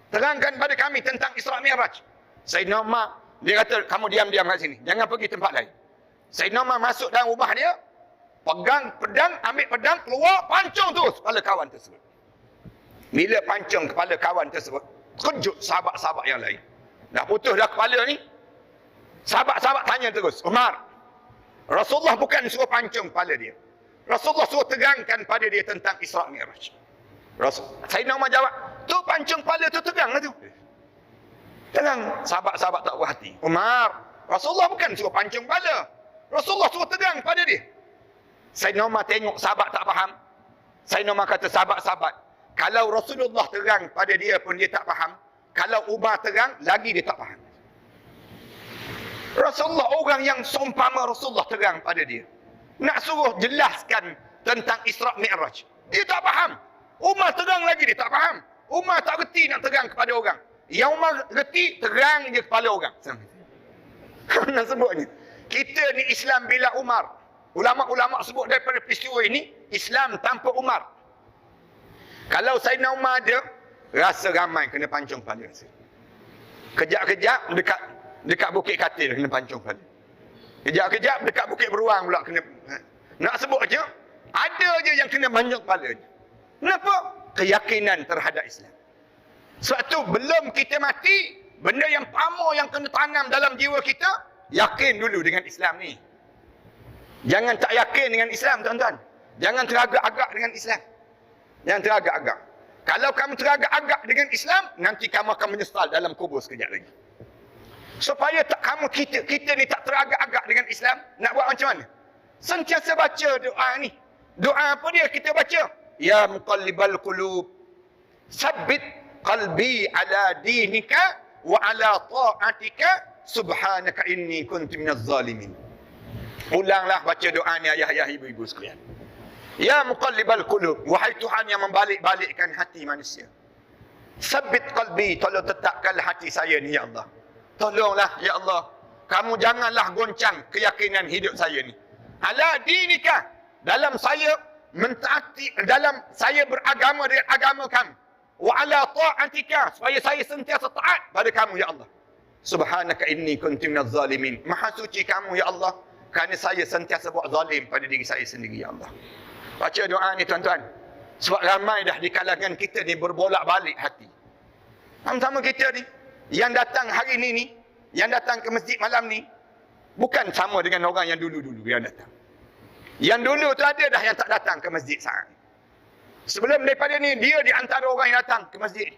Terangkan pada kami tentang Isra' Mi'raj. Sayyidina Umar, dia kata, kamu diam-diam kat sini. Jangan pergi tempat lain. Sayyidina Umar masuk dalam rumah dia, pegang pedang, ambil pedang, keluar, pancung terus kepala kawan tersebut. Bila pancung kepala kawan tersebut, kejut sahabat-sahabat yang lain. Dah putus dah kepala ni. Sahabat-sahabat tanya terus, Umar, Rasulullah bukan suruh pancung kepala dia. Rasulullah suruh terangkan pada dia tentang Isra' Mi'raj. Sayyidina Umar jawab, tu pancung kepala tu tegang lah tu. Tenang, sahabat-sahabat tak puas hati. Umar, Rasulullah bukan suruh pancung kepala. Rasulullah suruh tegang pada dia. Sayyidina Umar tengok sahabat tak faham. Sayyidina Umar kata, sahabat-sahabat, kalau Rasulullah terang pada dia pun dia tak faham. Kalau Umar terang, lagi dia tak faham. Rasulullah orang yang seumpama Rasulullah terang pada dia. Nak suruh jelaskan tentang Isra' Mi'raj. Dia tak faham. Umar terang lagi dia tak faham. Umar tak reti nak terang kepada orang. Yang Umar reti, terang je kepala orang. Nak sebutnya. Kita ni Islam bila Umar. Ulama-ulama sebut daripada peristiwa ini, Islam tanpa Umar. Kalau Sayyidina Umar ada, rasa ramai kena pancung kepala. Kejap-kejap dekat Bukit Katil kena pancung kepala. Kejap-kejap dekat Bukit Beruang pula kena. Nak sebut je, ada je yang kena pancung kepala. Kenapa? Keyakinan terhadap Islam. Sebab tu belum kita mati, benda yang pertama yang kena tanam dalam jiwa kita, yakin dulu dengan Islam ni. Jangan tak yakin dengan Islam, tuan-tuan. Jangan teragak-agak dengan Islam. Jangan teragak-agak. Kalau kamu teragak-agak dengan Islam, nanti kamu akan menyesal dalam kubur sekejap lagi. Supaya tak kita ni tak teragak-agak dengan Islam, nak buat macam mana? Sentiasa baca doa ni. Doa apa dia kita baca? Ya muqallibal qulub, sabbit qalbi ala dinika wa ala ta'atika subhanaka inni kuntu minaz zalimin. Ulanglah baca doa ni ayah-ayah, ibu-ibu sekalian. Ya muqallibal qulub, wahai Tuhan yang membalik-balikkan hati manusia. Sabbit qalbi, tolong tetapkanlah hati saya ni ya Allah. Tolonglah ya Allah. Kamu janganlah goncang keyakinan hidup saya ni. Ala dinika, dalam saya mentaati, dalam saya beragama dengan agama kamu. Wa ala ta'atika, supaya saya sentiasa taat pada kamu ya Allah. Subhanaka inni kuntu minaz zalimin. Maha suci kamu ya Allah, kerana saya sentiasa buat zalim pada diri saya sendiri ya Allah. Baca doa ni tuan-tuan. Sebab ramai dah di kalangan kita ni berbolak-balik hati. Sama-sama kita ni, yang datang hari ni, yang datang ke masjid malam ni, bukan sama dengan orang yang dulu-dulu yang datang. Yang dulu tu ada dah yang tak datang ke masjid saat ni. Sebelum daripada ni, dia di antara orang yang datang ke masjid.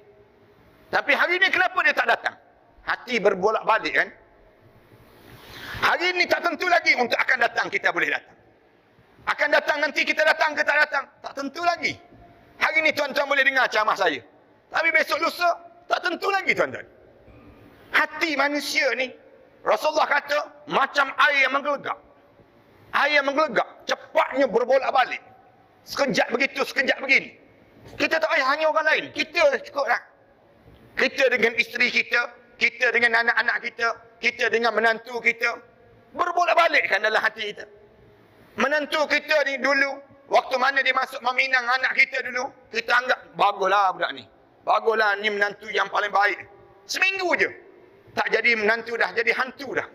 Tapi hari ni kenapa dia tak datang? Hati berbolak-balik kan? Hari ni tak tentu lagi untuk akan datang kita boleh datang. Akan datang nanti kita datang ke tak datang? Tak tentu lagi. Hari ni tuan-tuan boleh dengar ceramah saya. Tapi besok lusa, tak tentu lagi tuan-tuan. Hati manusia ni, Rasulullah kata, macam air yang menggelegak. Air yang menggelegak, cepatnya berbolak-balik. Sekejap begitu, sekejap begini. Kita tak payah hanya orang lain. Kita cukup lah. Kita dengan isteri kita, kita dengan anak-anak kita, kita dengan menantu kita, berbolak-balikkan dalam hati kita. Menantu kita ni dulu, waktu mana dia masuk meminang anak kita dulu, kita anggap, baguslah budak ni. Baguslah, ni menantu yang paling baik. Seminggu je. Tak jadi menantu dah, jadi hantu dah.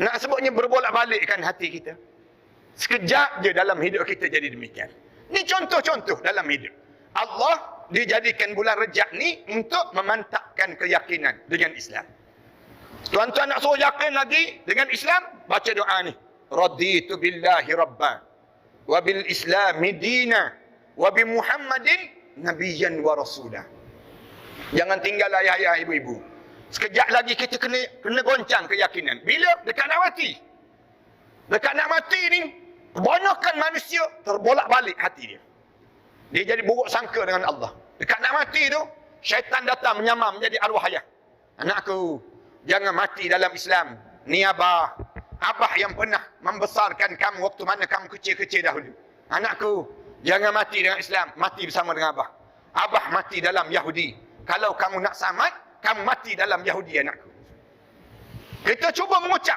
Nak sebutnya berbolak-balikkan hati kita. Sekejap je dalam hidup kita jadi demikian. Ini contoh-contoh dalam hidup. Allah dijadikan bulan Rejab ni untuk memantapkan keyakinan dengan Islam. Tuan-tuan nak suruh yakin lagi dengan Islam, baca doa ni. Raditu billahi rabban, wa bil islami dina, wa bi Muhammadin nabiyyan wa rasulah. Jangan tinggal ayah-ayah, ibu-ibu. Sekejap lagi kita kena goncang keyakinan. Bila? Dekat nak mati. Dekat nak mati ni, kebanyakan manusia terbolak-balik hati dia. Dia jadi buruk sangka dengan Allah. Dekat nak mati tu, syaitan datang menyamar menjadi arwah ayah. Anakku, jangan mati dalam Islam. Ni abah. Abah yang pernah membesarkan kamu waktu mana kamu kecil-kecil dahulu. Anakku, jangan mati dengan Islam. Mati bersama dengan abah. Abah mati dalam Yahudi. Kalau kamu nak selamat, kamu mati dalam Yahudi anakku. Kita cuba mengucap.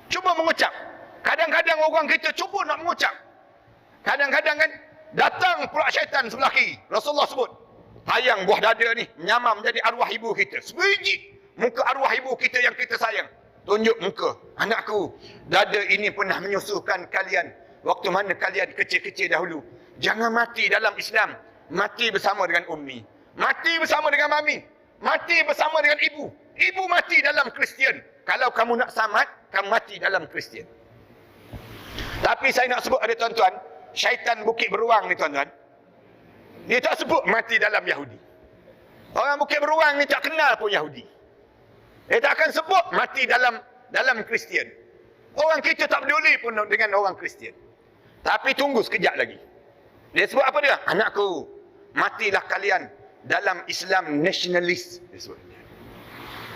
Cuba mengucap. Kadang-kadang orang kita cuba nak mengucap. Kadang-kadang kan, datang pula syaitan sebelah kiri. Rasulullah sebut, sayang buah dada ni, menyamar menjadi arwah ibu kita. Sebiji muka arwah ibu kita yang kita sayang. Tunjuk muka. Anakku, dada ini pernah menyusukan kalian. Waktu mana kalian kecil-kecil dahulu. Jangan mati dalam Islam. Mati bersama dengan ummi. Mati bersama dengan mami. Mati bersama dengan ibu. Ibu mati dalam Kristian. Kalau kamu nak selamat, kamu mati dalam Kristian. Tapi saya nak sebut ada tuan-tuan, syaitan bukit beruang ni tuan-tuan. Dia tak sebut mati dalam Yahudi. Orang bukit beruang ni tak kenal pun Yahudi. Dia tak akan sebut mati dalam Kristian. Orang kita tak peduli pun dengan orang Kristian. Tapi tunggu sekejap lagi. Dia sebut apa dia? Anakku, matilah kalian dalam Islam nasionalis. Dia sebut.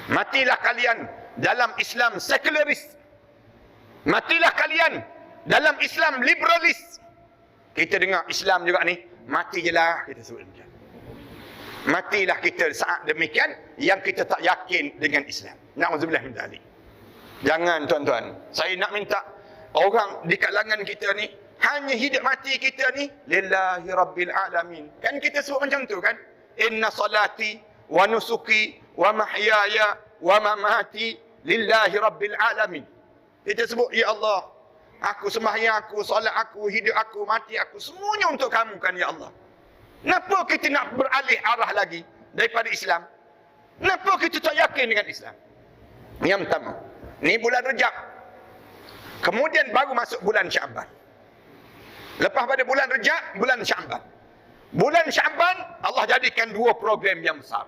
Matilah kalian dalam Islam sekularis. Matilah kalian dalam Islam liberalis. Kita dengar Islam juga ni, mati je lah, kita sebut demikian. Matilah kita saat demikian yang kita tak yakin dengan Islam. Na'udzubillah min dzalik. Jangan tuan-tuan, saya nak minta orang di kalangan kita ni, hanya hidup mati kita ni lillahi rabbil alamin. Kan kita sebut macam tu kan? Inna salati wa nusuki wa mahyaya wa mamati lillahi rabbil alamin. Kita sebut, ya Allah, aku sembahyang, aku solat, aku hidup, aku mati, aku semuanya untuk kamu kan ya Allah. Kenapa kita nak beralih arah lagi daripada Islam? Kenapa kita tak yakin dengan Islam? Yang pertama, ni bulan Rejab. Kemudian baru masuk bulan Syaban. Lepas pada bulan Rejab, bulan Syaban. Bulan Syaban, Allah jadikan dua program yang besar.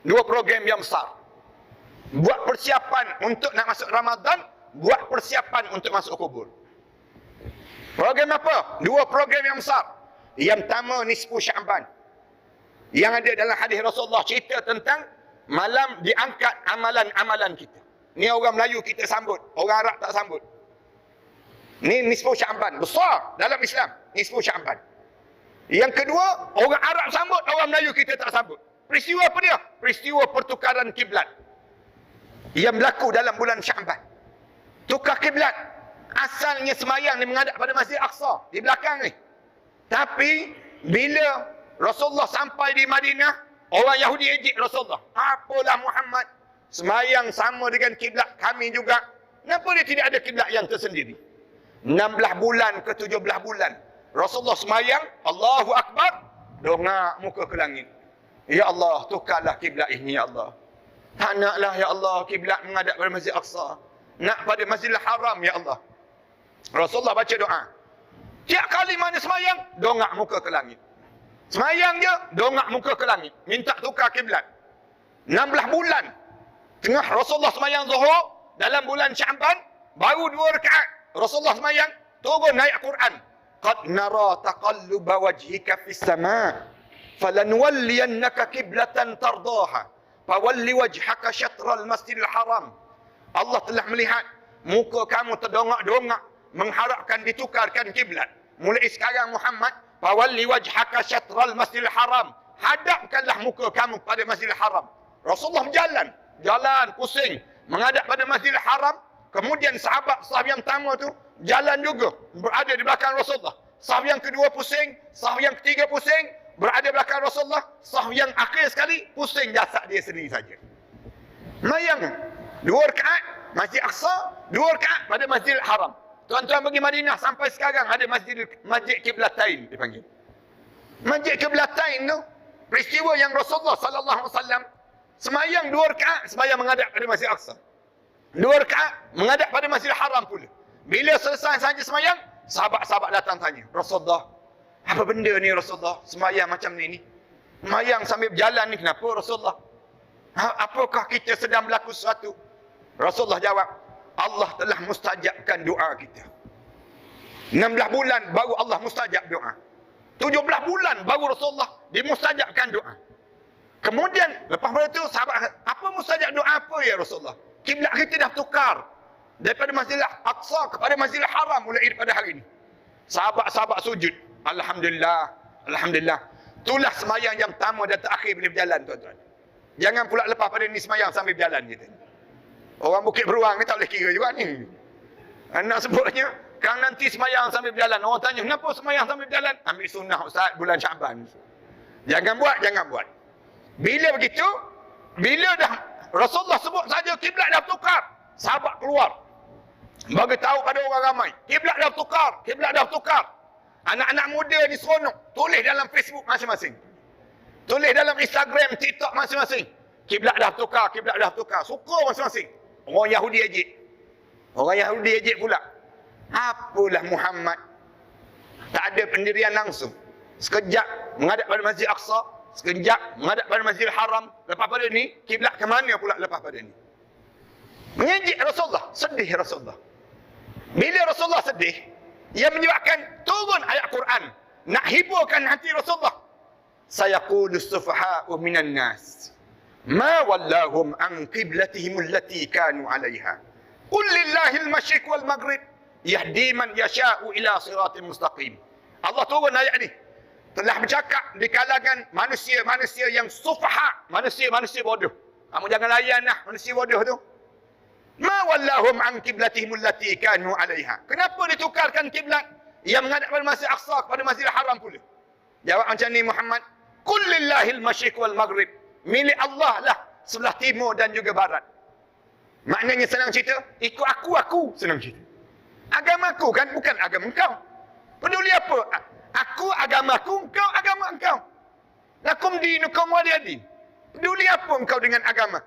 Dua program yang besar. Buat persiapan untuk nak masuk Ramadan, buat persiapan untuk masuk kubur. Program apa? Dua program yang besar. Yang pertama, nisfu Syaban. Yang ada dalam hadis Rasulullah cerita tentang malam diangkat amalan-amalan kita. Ni orang Melayu kita sambut, orang Arab tak sambut. Ni nisfu Syaban, besar dalam Islam, nisfu Syaban. Yang kedua, orang Arab sambut, orang Melayu kita tak sambut. Peristiwa apa dia? Peristiwa pertukaran kiblat yang berlaku dalam bulan Syaban. Tukar kiblat. Asalnya semayang ni menghadap pada Masjid Aqsa di belakang ni. Tapi bila Rasulullah sampai di Madinah, orang Yahudi ejek Rasulullah. Apalah Muhammad, semayang sama dengan kiblat kami juga. Kenapa dia tidak ada kiblat yang tersendiri? 16 bulan ke 17 bulan Rasulullah semayang, Allahu Akbar, dongak muka ke langit. Ya Allah, tukarlah kiblat ini ya Allah. Tak naklah ya Allah kiblat menghadap pada Masjid Aqsa. Nak pada Masjidil Haram ya Allah. Rasulullah baca doa. Tiap kali mana semayang, dongak muka ke langit. Semayang je, dongak muka ke langit. Minta tukar kiblat. 16 bulan. Tengah Rasulullah semayang Zuhur, dalam bulan Syaban, baru 2 rakaat. Rasulullah semayang, turun naik Quran. Qad nara taqalluba wajhika fis sama' falanwalliyannaka qiblatan tardaha fawalli wajhaka syatral masjidil haram. Allah telah melihat muka kamu terdongak-dongak mengharapkan ditukarkan kiblat. Mulai sekarang Muhammad, fawalli wajhaka syatral masjidil haram. Hadapkanlah muka kamu pada Masjidil Haram. Rasulullah jalan pusing menghadap pada Masjidil Haram. Kemudian sahabat sahab yang pertama tu jalan juga berada di belakang Rasulullah. Sahab yang kedua pusing, sahab yang ketiga pusing, berada di belakang Rasulullah. Sahab yang akhir sekali pusing jasad dia sendiri saja. Mayang 2 rakaat Masjid Aqsa, 2 rakaat pada Masjidil Haram. Tuan-tuan pergi Madinah sampai sekarang ada Masjid Qiblatain dipanggil. Masjid Qiblatain tu peristiwa yang Rasulullah sallallahu alaihi wasallam semayang 2 rakaat, semayang menghadap pada Masjid Aqsa. 2 rakaat menghadap pada Masjidil Haram pula. Bila selesai saja semayang, sahabat-sahabat datang tanya, Rasulullah, apa benda ni Rasulullah? Semayang macam ni. Semayang sambil berjalan ni kenapa Rasulullah? Apakah kita sedang berlaku sesuatu? Rasulullah jawab, Allah telah mustajabkan doa kita. 16 bulan baru Allah mustajab doa. 17 bulan baru Rasulullah dimustajabkan doa. Kemudian lepas pada itu sahabat, apa mustajab doa apa ya Rasulullah? Kiblat kita dah tukar daripada Masjidil Aqsa kepada Masjidil Haram mulai daripada hari ini. Sahabat-sahabat sujud. Alhamdulillah, alhamdulillah. Itulah semayang yang pertama dan terakhir bila berjalan tuan-tuan. Jangan pula lepas pada ni semayang sambil berjalan kita. Orang Bukit Beruang ni tak boleh kira juga ni. Nak sebutnya, kan nanti semayang sambil berjalan. Orang tanya, kenapa semayang sambil berjalan? Ambil sunnah Ustaz bulan Syaban. Jangan buat. Bila begitu, bila dah Rasulullah sebut saja kiblat dah tukar, sahabat keluar. Bagi tahu pada orang ramai, kiblat dah tukar. Anak-anak muda ni seronok, tulis dalam Facebook masing-masing. Tulis dalam Instagram, TikTok masing-masing. Kiblat dah tukar, kiblat dah tukar. Suka masing-masing. Orang Yahudi ejek. Orang Yahudi ejek pula. Apalah Muhammad. Tak ada pendirian langsung. Sekejap menghadap pada Masjid Aqsa, sekejap menghadap pada Masjidil Haram. Lepas pada ni, kiblat ke mana pula lepas pada ni? Mengejek Rasulullah, sedih Rasulullah. Bila Rasulullah sedih, ia menyebabkan turun ayat Quran nak hiburkan hati Rasulullah. Sayaqulu as-sufaha'u minan nas ma wallahum an qiblatihim allati kanu 'alayha. Qul lillahi al-masyriq wal maghrib yahdi man yasha'u ila siratin mustaqim. Allah turun ayat ni. Telah bercakap di kalangan manusia-manusia yang sufaha, manusia-manusia bodoh. Kamu jangan layan lah manusia bodoh tu. Ma wallahum an qiblatihim allati kanu 'alayha. Kenapa ditukarkan kiblat yang menghadap pada Masjid Aqsa kepada Masjidil Haram pula? Jawab macam ni Muhammad. Qul lillahil masyriq wal maghrib. Milik Allah lah sebelah timur dan juga barat. Maknanya senang cerita, ikut aku senang cerita. Agama aku kan bukan agama engkau. Peduli apa? Aku agama aku, engkau agama engkau. Lakum dinukum waliyadin. Peduli apa engkau dengan agama?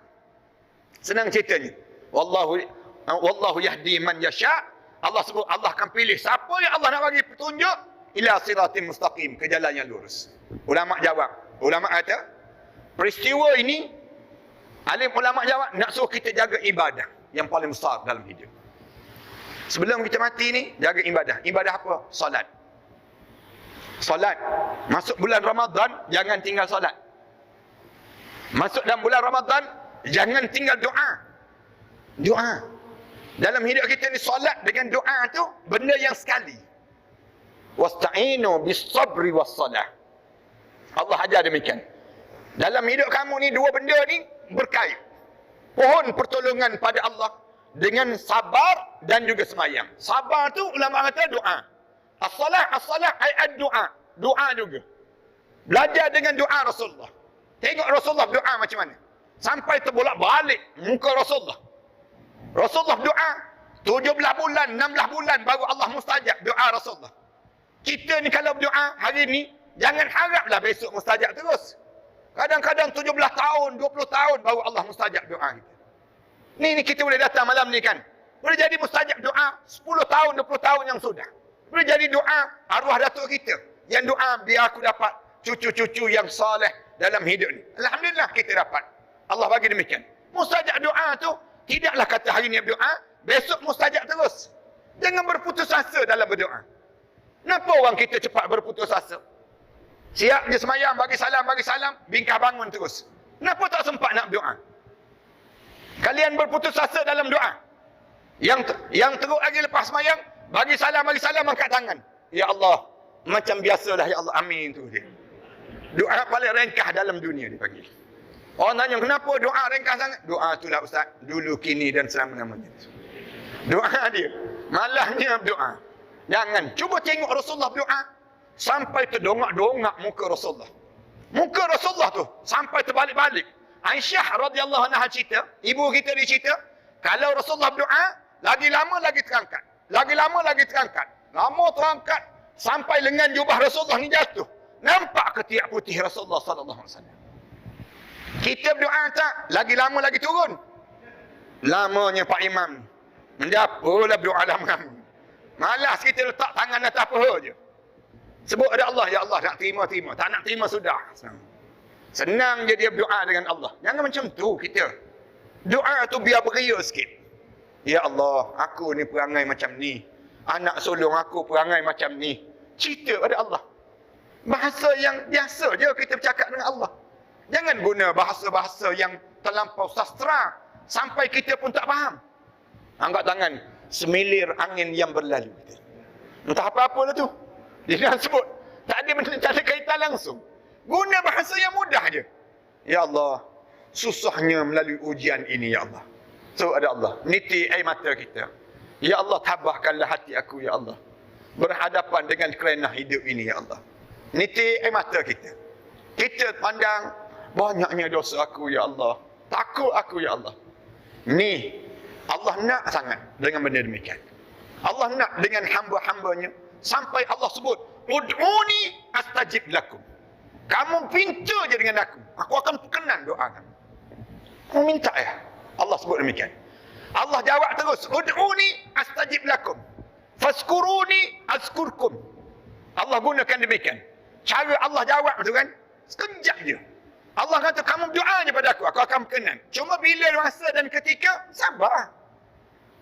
Senang ceritanya. Wallahu yahdi man yasha. Allah sebut Allah akan pilih siapa yang Allah nak bagi petunjuk ila siratin mustaqim, ke jalan yang lurus. Ulama jawab. Ulama kata, peristiwa ini alim ulama jawab nak suruh kita jaga ibadah yang paling besar dalam hidup. Sebelum kita mati ni, jaga ibadah. Ibadah apa? Solat. Solat. Masuk bulan Ramadan, jangan tinggal solat. Masuk dalam bulan Ramadan, jangan tinggal doa. Doa. Dalam hidup kita ni, solat dengan doa tu benda yang sekali. Wasta'inu bis-sabri was-salah. Allah ajar demikian. Dalam hidup kamu ni, dua benda ni berkait. Pohon pertolongan pada Allah dengan sabar dan juga semayang. Sabar tu ulama kata doa. As-salah ayat doa. Doa juga. Belajar dengan doa Rasulullah. Tengok Rasulullah doa macam mana. Sampai terbolak-balik muka Rasulullah. Rasulullah doa 17 bulan, 16 bulan baru Allah mustajab doa Rasulullah. Kita ni kalau berdoa hari ni, jangan haraplah besok mustajab terus. Kadang-kadang 17 tahun, 20 tahun baru Allah mustajab doa kita. Ni kita boleh datang malam ni kan. Boleh jadi mustajab doa 10 tahun, 20 tahun yang sudah. Boleh jadi doa arwah datuk kita. Yang doa biar aku dapat cucu-cucu yang soleh dalam hidup ni. Alhamdulillah kita dapat. Allah bagi demikian. Mustajab doa tu tidaklah kata hari ni berdoa, besok mustajab terus. Jangan berputus asa dalam berdoa. Kenapa orang kita cepat berputus asa? Siap je semayang, bagi salam, bingkah bangun terus. Kenapa tak sempat nak berdoa? Kalian berputus asa dalam doa. Yang teruk lagi lepas semayang, bagi salam, angkat tangan. Ya Allah, macam biasalah ya Allah, amin tu dia. Doa paling ringkas dalam dunia dia panggil. Orang tanya, kenapa doa ringkas sangat? Doa itulah Ustaz, dulu, kini dan selama-lamanya. Doa dia, malahnya berdoa. Jangan, cuba tengok Rasulullah berdoa, sampai terdongak-dongak muka Rasulullah. Muka Rasulullah tu, sampai terbalik-balik. Aisyah radhiyallahu anha cerita, ibu kita dia cerita, kalau Rasulullah berdoa, lagi lama lagi terangkat. Lagi lama lagi terangkat. Lama terangkat, sampai lengan jubah Rasulullah ni jatuh. Nampak ketiak putih Rasulullah sallallahu alaihi wasallam. Kita berdoa tak? Lagi lama lagi turun. Lamanya Pak Imam. Mendapalah berdoa lama. Malas kita letak tangan atas paha je. Sebut ada Allah, ya Allah, nak terima. Tak nak terima sudah. Senang je dia berdoa dengan Allah. Jangan macam tu kita. Doa tu biar beria sikit. Ya Allah, aku ni perangai macam ni. Anak sulung aku perangai macam ni. Cerita pada Allah. Bahasa yang biasa je kita bercakap dengan Allah. Jangan guna bahasa-bahasa yang terlampau sastra sampai kita pun tak faham. Angkat tangan, semilir angin yang berlalu. Entah apa-apa lah tu. Dia dah sebut, tak ada kaitan langsung. Guna bahasa yang mudah je. Ya Allah, susahnya melalui ujian ini ya Allah. So ada Allah, niti air mata kita. Ya Allah, tabahkanlah hati aku ya Allah. Berhadapan dengan kerana hidup ini ya Allah. Niti air mata kita. Kita pandang banyaknya dosa aku ya Allah. Takut aku ya Allah. Ni Allah nak sangat dengan benda demikian. Allah nak dengan hamba-hambanya. Sampai Allah sebut, ud'uni astajib lakum. Kamu pinta je dengan aku. Aku akan perkenan doa kamu. Minta ya. Allah sebut demikian. Allah jawab terus, ud'uni astajib lakum. Fazkuruni azkurkum. Allah gunakan demikian. Cara Allah jawab tu kan, sekejap je. Allah kata, kamu doa je pada aku akan berkenan. Cuma bila masa dan ketika, sabar.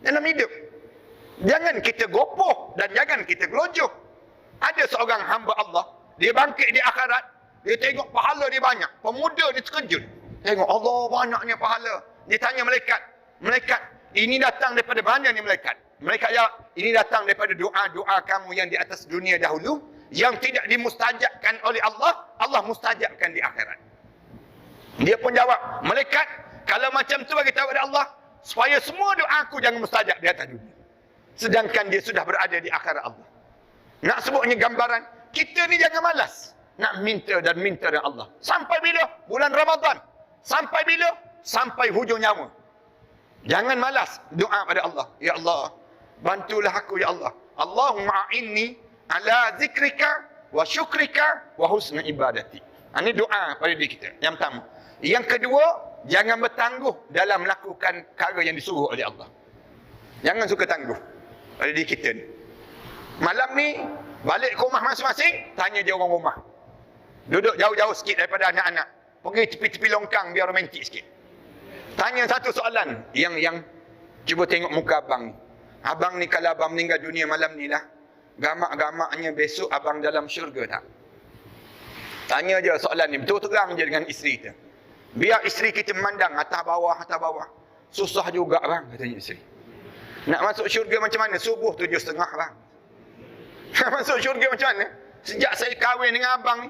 Dalam hidup. Jangan kita gopoh dan jangan kita gelojoh. Ada seorang hamba Allah, dia bangkit di akhirat, dia tengok pahala dia banyak. Pemuda dia terkejut. Tengok Allah banyaknya pahala. Dia tanya malaikat, malaikat, ini datang daripada mana ni malaikat? Malaikat jawab, ini datang daripada doa-doa kamu yang di atas dunia dahulu, yang tidak dimustajabkan oleh Allah, Allah mustajabkan di akhirat. Dia pun jawab, malaikat, kalau macam tu bagi tahu kepada Allah, supaya semua doa aku jangan mustajab di atas dunia. Sedangkan dia sudah berada di akhirat Allah. Nak sebutnya gambaran, kita ni jangan malas nak minta dan minta dengan Allah. Sampai bila? Bulan Ramadan. Sampai bila? Sampai hujung nyawa. Jangan malas doa pada Allah. Ya Allah, bantulah aku ya Allah. Allahumma a'inni ala zikrika wa syukrika wa husna ibadati. Ini doa pada diri kita. Yang pertama. Yang kedua, jangan bertangguh dalam melakukan perkara yang disuruh oleh Allah. Jangan suka tangguh pada diri kita ni. Malam ni, balik ke rumah masing-masing, tanya je orang rumah. Duduk jauh-jauh sikit daripada anak-anak. Pergi tepi-tepi longkang biar romantik sikit. Tanya satu soalan. Yang cuba tengok muka abang ni. Abang ni kalau abang meninggal dunia malam ni lah, gamak-gamaknya besok abang dalam syurga tak? Tanya je soalan ni. Betul terang je dengan isteri kita. Biar isteri kita memandang atas bawah, atas bawah. Susah juga bang, katanya isteri. Nak masuk syurga macam mana? Subuh 7.30 bang. Nak masuk syurga macam mana? Sejak saya kahwin dengan abang ni,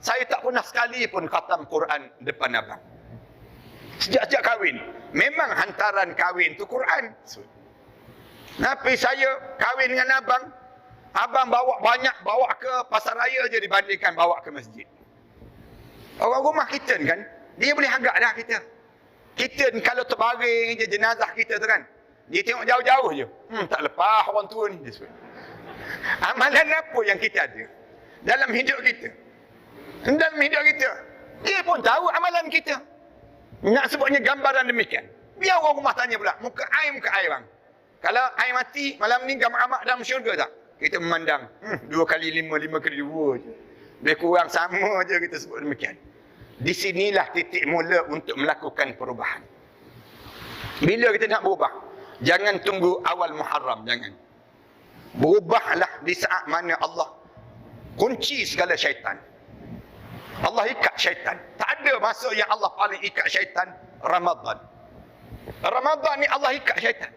saya tak pernah sekali pun khatam Quran depan abang. Sejak kahwin. Memang hantaran kahwin tu Quran. Tapi saya kahwin dengan abang, abang bawa banyak, bawa ke pasar raya je dibandingkan bawa ke masjid. Orang rumah kita ni kan, dia boleh agak dah kita. Kita ni kalau terbaring je jenazah kita tu kan, dia tengok jauh-jauh je. Tak lepas orang tua ni. Dia sebut. Amalan apa yang kita ada dalam hidup kita? Dalam hidup kita. Dia pun tahu amalan kita. Nak sebutnya gambaran demikian. Biar orang rumah tanya pula, muka air bang. Kalau air mati, malam ni gamak-gamak dalam syurga tak? Kita memandang, 2 kali 5, 5 kali 2 je. Lebih kurang sama je kita sebut demikian. Di sinilah titik mula untuk melakukan perubahan. Bila kita nak berubah, jangan tunggu awal Muharram, jangan. Berubahlah di saat mana Allah kunci segala syaitan. Allah ikat syaitan. Tak ada masa yang Allah paling ikat syaitan, Ramadan. Ramadan ni Allah ikat syaitan.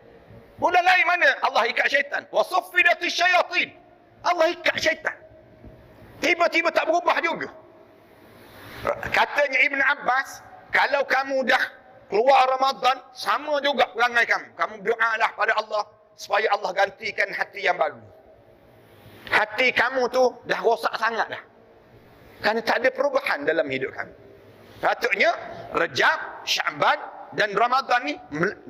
Bulan lain mana Allah ikat syaitan? Wa suffidatis syayatin. Allah ikat syaitan. Tiba-tiba tak berubah juga. Katanya Ibn Abbas, kalau kamu dah keluar Ramadan, sama juga perangai kamu. Kamu berdoalah pada Allah supaya Allah gantikan hati yang baru. Hati kamu tu dah rosak sangat dah. Kerana tak ada perubahan dalam hidup kamu. Patutnya Rejab, Syaban dan Ramadan ni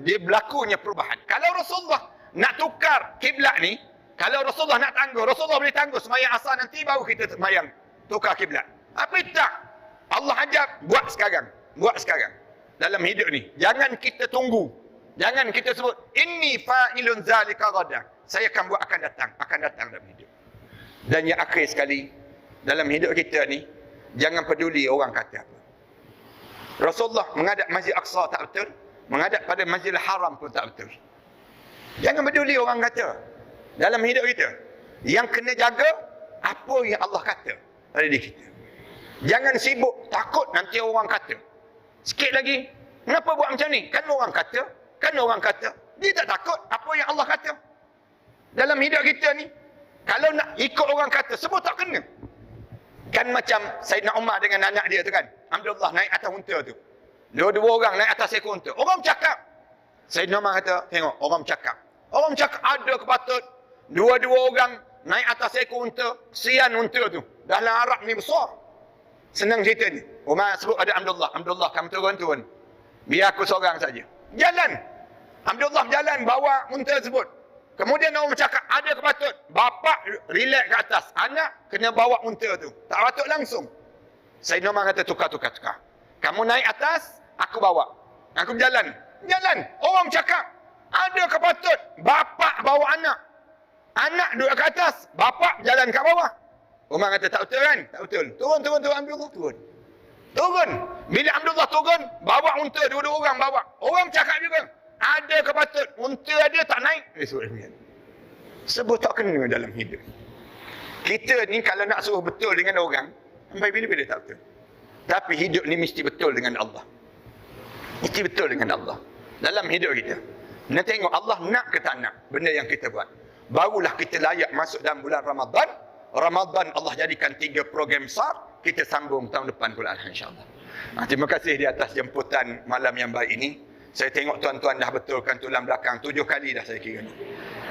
dia berlakunya perubahan. Kalau Rasulullah nak tukar kiblat ni, kalau Rasulullah nak tangguh, Rasulullah boleh tangguh sembahyang asar nanti baru kita sembahyang tukar kiblat. Apa tak? Allah ajar buat sekarang. Buat sekarang. Dalam hidup ni. Jangan kita tunggu. Jangan kita sebut, inni fa'ilun zalika ghadan. Saya akan buat, akan datang dalam hidup. Dan yang akhir sekali, dalam hidup kita ni, jangan peduli orang kata apa. Rasulullah menghadap Masjid Aqsa tak betul, menghadap pada Masjidil Haram pun tak betul. Jangan peduli orang kata. Dalam hidup kita, yang kena jaga apa yang Allah kata pada diri kita. Jangan sibuk takut nanti orang kata. Sikit lagi, kenapa buat macam ni? Kan orang kata, dia tak takut apa yang Allah kata. Dalam hidup kita ni, kalau nak ikut orang kata, semua tak kena. Kan macam Sayyidina Umar dengan anak dia tu kan, Abdullah naik atas unta tu. Dua-dua orang naik atas ekor unta. Orang bercakap. Sayyidina Umar kata, tengok orang bercakap. Orang bercakap ada kepatut. Dua-dua orang naik atas ekor unta, kesian unta tu. Dalam Arab ni besar. Senang cerita ni. Umar sebut ada Abdullah. Abdullah, kamu turun. Biar aku seorang saja. Jalan. Abdullah berjalan bawa unta tersebut. Kemudian orang bercakap, ada kepatut. Bapak relax ke atas. Anak kena bawa unta tu. Tak patut langsung. Sayyidina Umar kata, tukar. Kamu naik atas, aku bawa. Aku berjalan. Jalan. Orang cakap. Ada ke patut? Bapak bawa anak. Anak duduk ke atas. Bapak jalan kat bawah. Umar kata tak betul kan? Tak betul. Turun Abdullah turun. Turun. Bila Abdullah turun, bawa unta dua-dua orang bawa. Orang cakap juga. Ada ke patut? Unta ada tak naik? Sebut tak kena dalam hidup. Kita ni kalau nak suruh betul dengan orang, sampai bila-bila tak betul. Tapi hidup ni mesti betul dengan Allah. Mesti betul dengan Allah. Dalam hidup kita. Nak tengok Allah nak ke tak nak benda yang kita buat. Barulah kita layak masuk dalam bulan Ramadan. Ramadan Allah jadikan 3 program besar. Kita sambung tahun depan pula insyaAllah. Terima kasih di atas jemputan malam yang baik ini. Saya tengok tuan-tuan dah betulkan tulang belakang. 7 kali dah saya kira ni.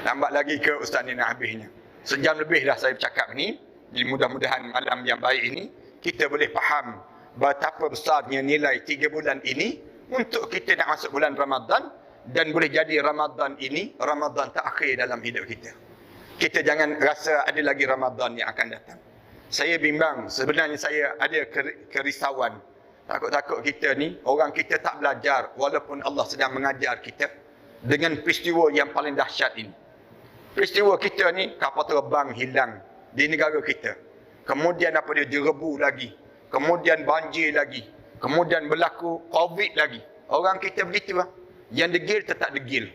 Lambat lagi ke Ustaz ni nak habisnya. Sejam lebih dah saya bercakap ni. Jadi mudah-mudahan malam yang baik ini kita boleh faham betapa besarnya nilai 3 bulan ini untuk kita nak masuk bulan Ramadan. Dan boleh jadi Ramadan ini Ramadan terakhir dalam hidup kita. Kita jangan rasa ada lagi Ramadan yang akan datang. Saya bimbang, sebenarnya saya ada kerisauan. Takut-takut kita ni, orang kita tak belajar walaupun Allah sedang mengajar kita dengan peristiwa yang paling dahsyat ini. Peristiwa kita ni, kapal terbang hilang di negara kita. Kemudian apa dia, jerebu lagi. Kemudian banjir lagi. Kemudian berlaku COVID lagi. Orang kita begitu lah. Yang degil tetap degil.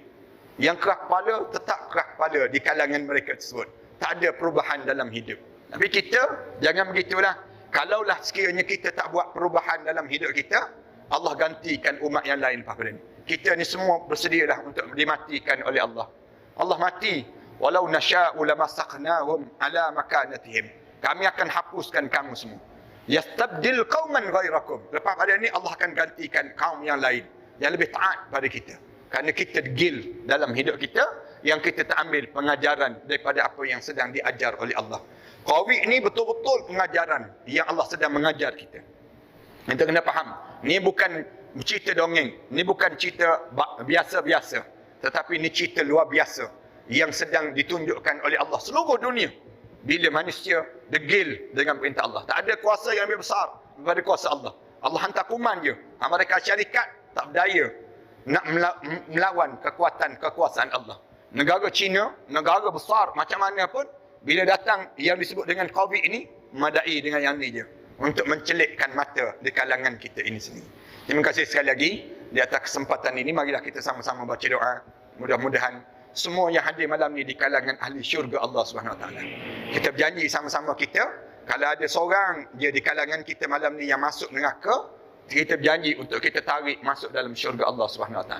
Yang keras kepala tetap keras kepala di kalangan mereka tersebut. Tak ada perubahan dalam hidup. Tapi kita jangan begitulah. Kalaulah sekiranya kita tak buat perubahan dalam hidup kita, Allah gantikan umat yang lain pada ni. Kita ni semua bersedialah untuk dimatikan oleh Allah. Allah mati. Walau nasya'u lamassaqnahum ala makanatihim. Kami akan hapuskan kamu semua. Yastabdil qauman ghairakum. Lepas pada ni Allah akan gantikan kaum yang lain yang lebih taat pada kita. Kerana kita degil dalam hidup kita, yang kita tak ambil pengajaran daripada apa yang sedang diajar oleh Allah. Covid ni betul-betul pengajaran yang Allah sedang mengajar kita. Kita kena faham. Ni bukan cerita dongeng. Ni bukan cerita biasa-biasa. Tetapi ni cerita luar biasa yang sedang ditunjukkan oleh Allah seluruh dunia. Bila manusia degil dengan perintah Allah. Tak ada kuasa yang lebih besar daripada kuasa Allah. Allah hantar kuman je. Amerika Syarikat tak berdaya nak melawan kekuasaan Allah. Negara China, negara besar macam mana pun, bila datang yang disebut dengan COVID ini, madai dengan yang ni je. Untuk mencelikkan mata di kalangan kita ini sendiri. Terima kasih sekali lagi. Di atas kesempatan ini, marilah kita sama-sama baca doa. Mudah-mudahan semua yang hadir malam ni di kalangan ahli syurga Allah SWT. Kita berjanji sama-sama kita, kalau ada seorang dia di kalangan kita malam ni yang masuk neraka, kita berjanji untuk kita tarik masuk dalam syurga Allah SWT.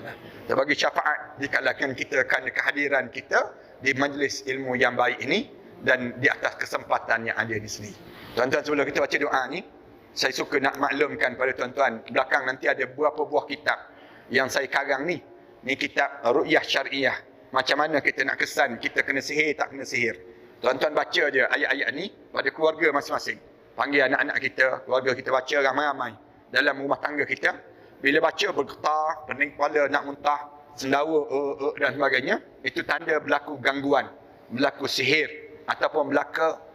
Kita bagi syafaat di kalangan kita kerana kehadiran kita di majlis ilmu yang baik ini dan di atas kesempatan yang ada di sini. Tuan-tuan, sebelum kita baca doa ni, saya suka nak maklumkan pada tuan-tuan, belakang nanti ada beberapa buah kitab yang saya karang ni. Ni kitab Ru'yah Syariah. Macam mana kita nak kesan, kita kena sihir tak kena sihir. Tuan-tuan baca je ayat-ayat ni pada keluarga masing-masing. Panggil anak-anak kita, keluarga kita baca ramai-ramai. Dalam rumah tangga kita, bila baca bergetar, pening kepala, nak muntah, sendawa, dan sebagainya, itu tanda berlaku gangguan, berlaku sihir, ataupun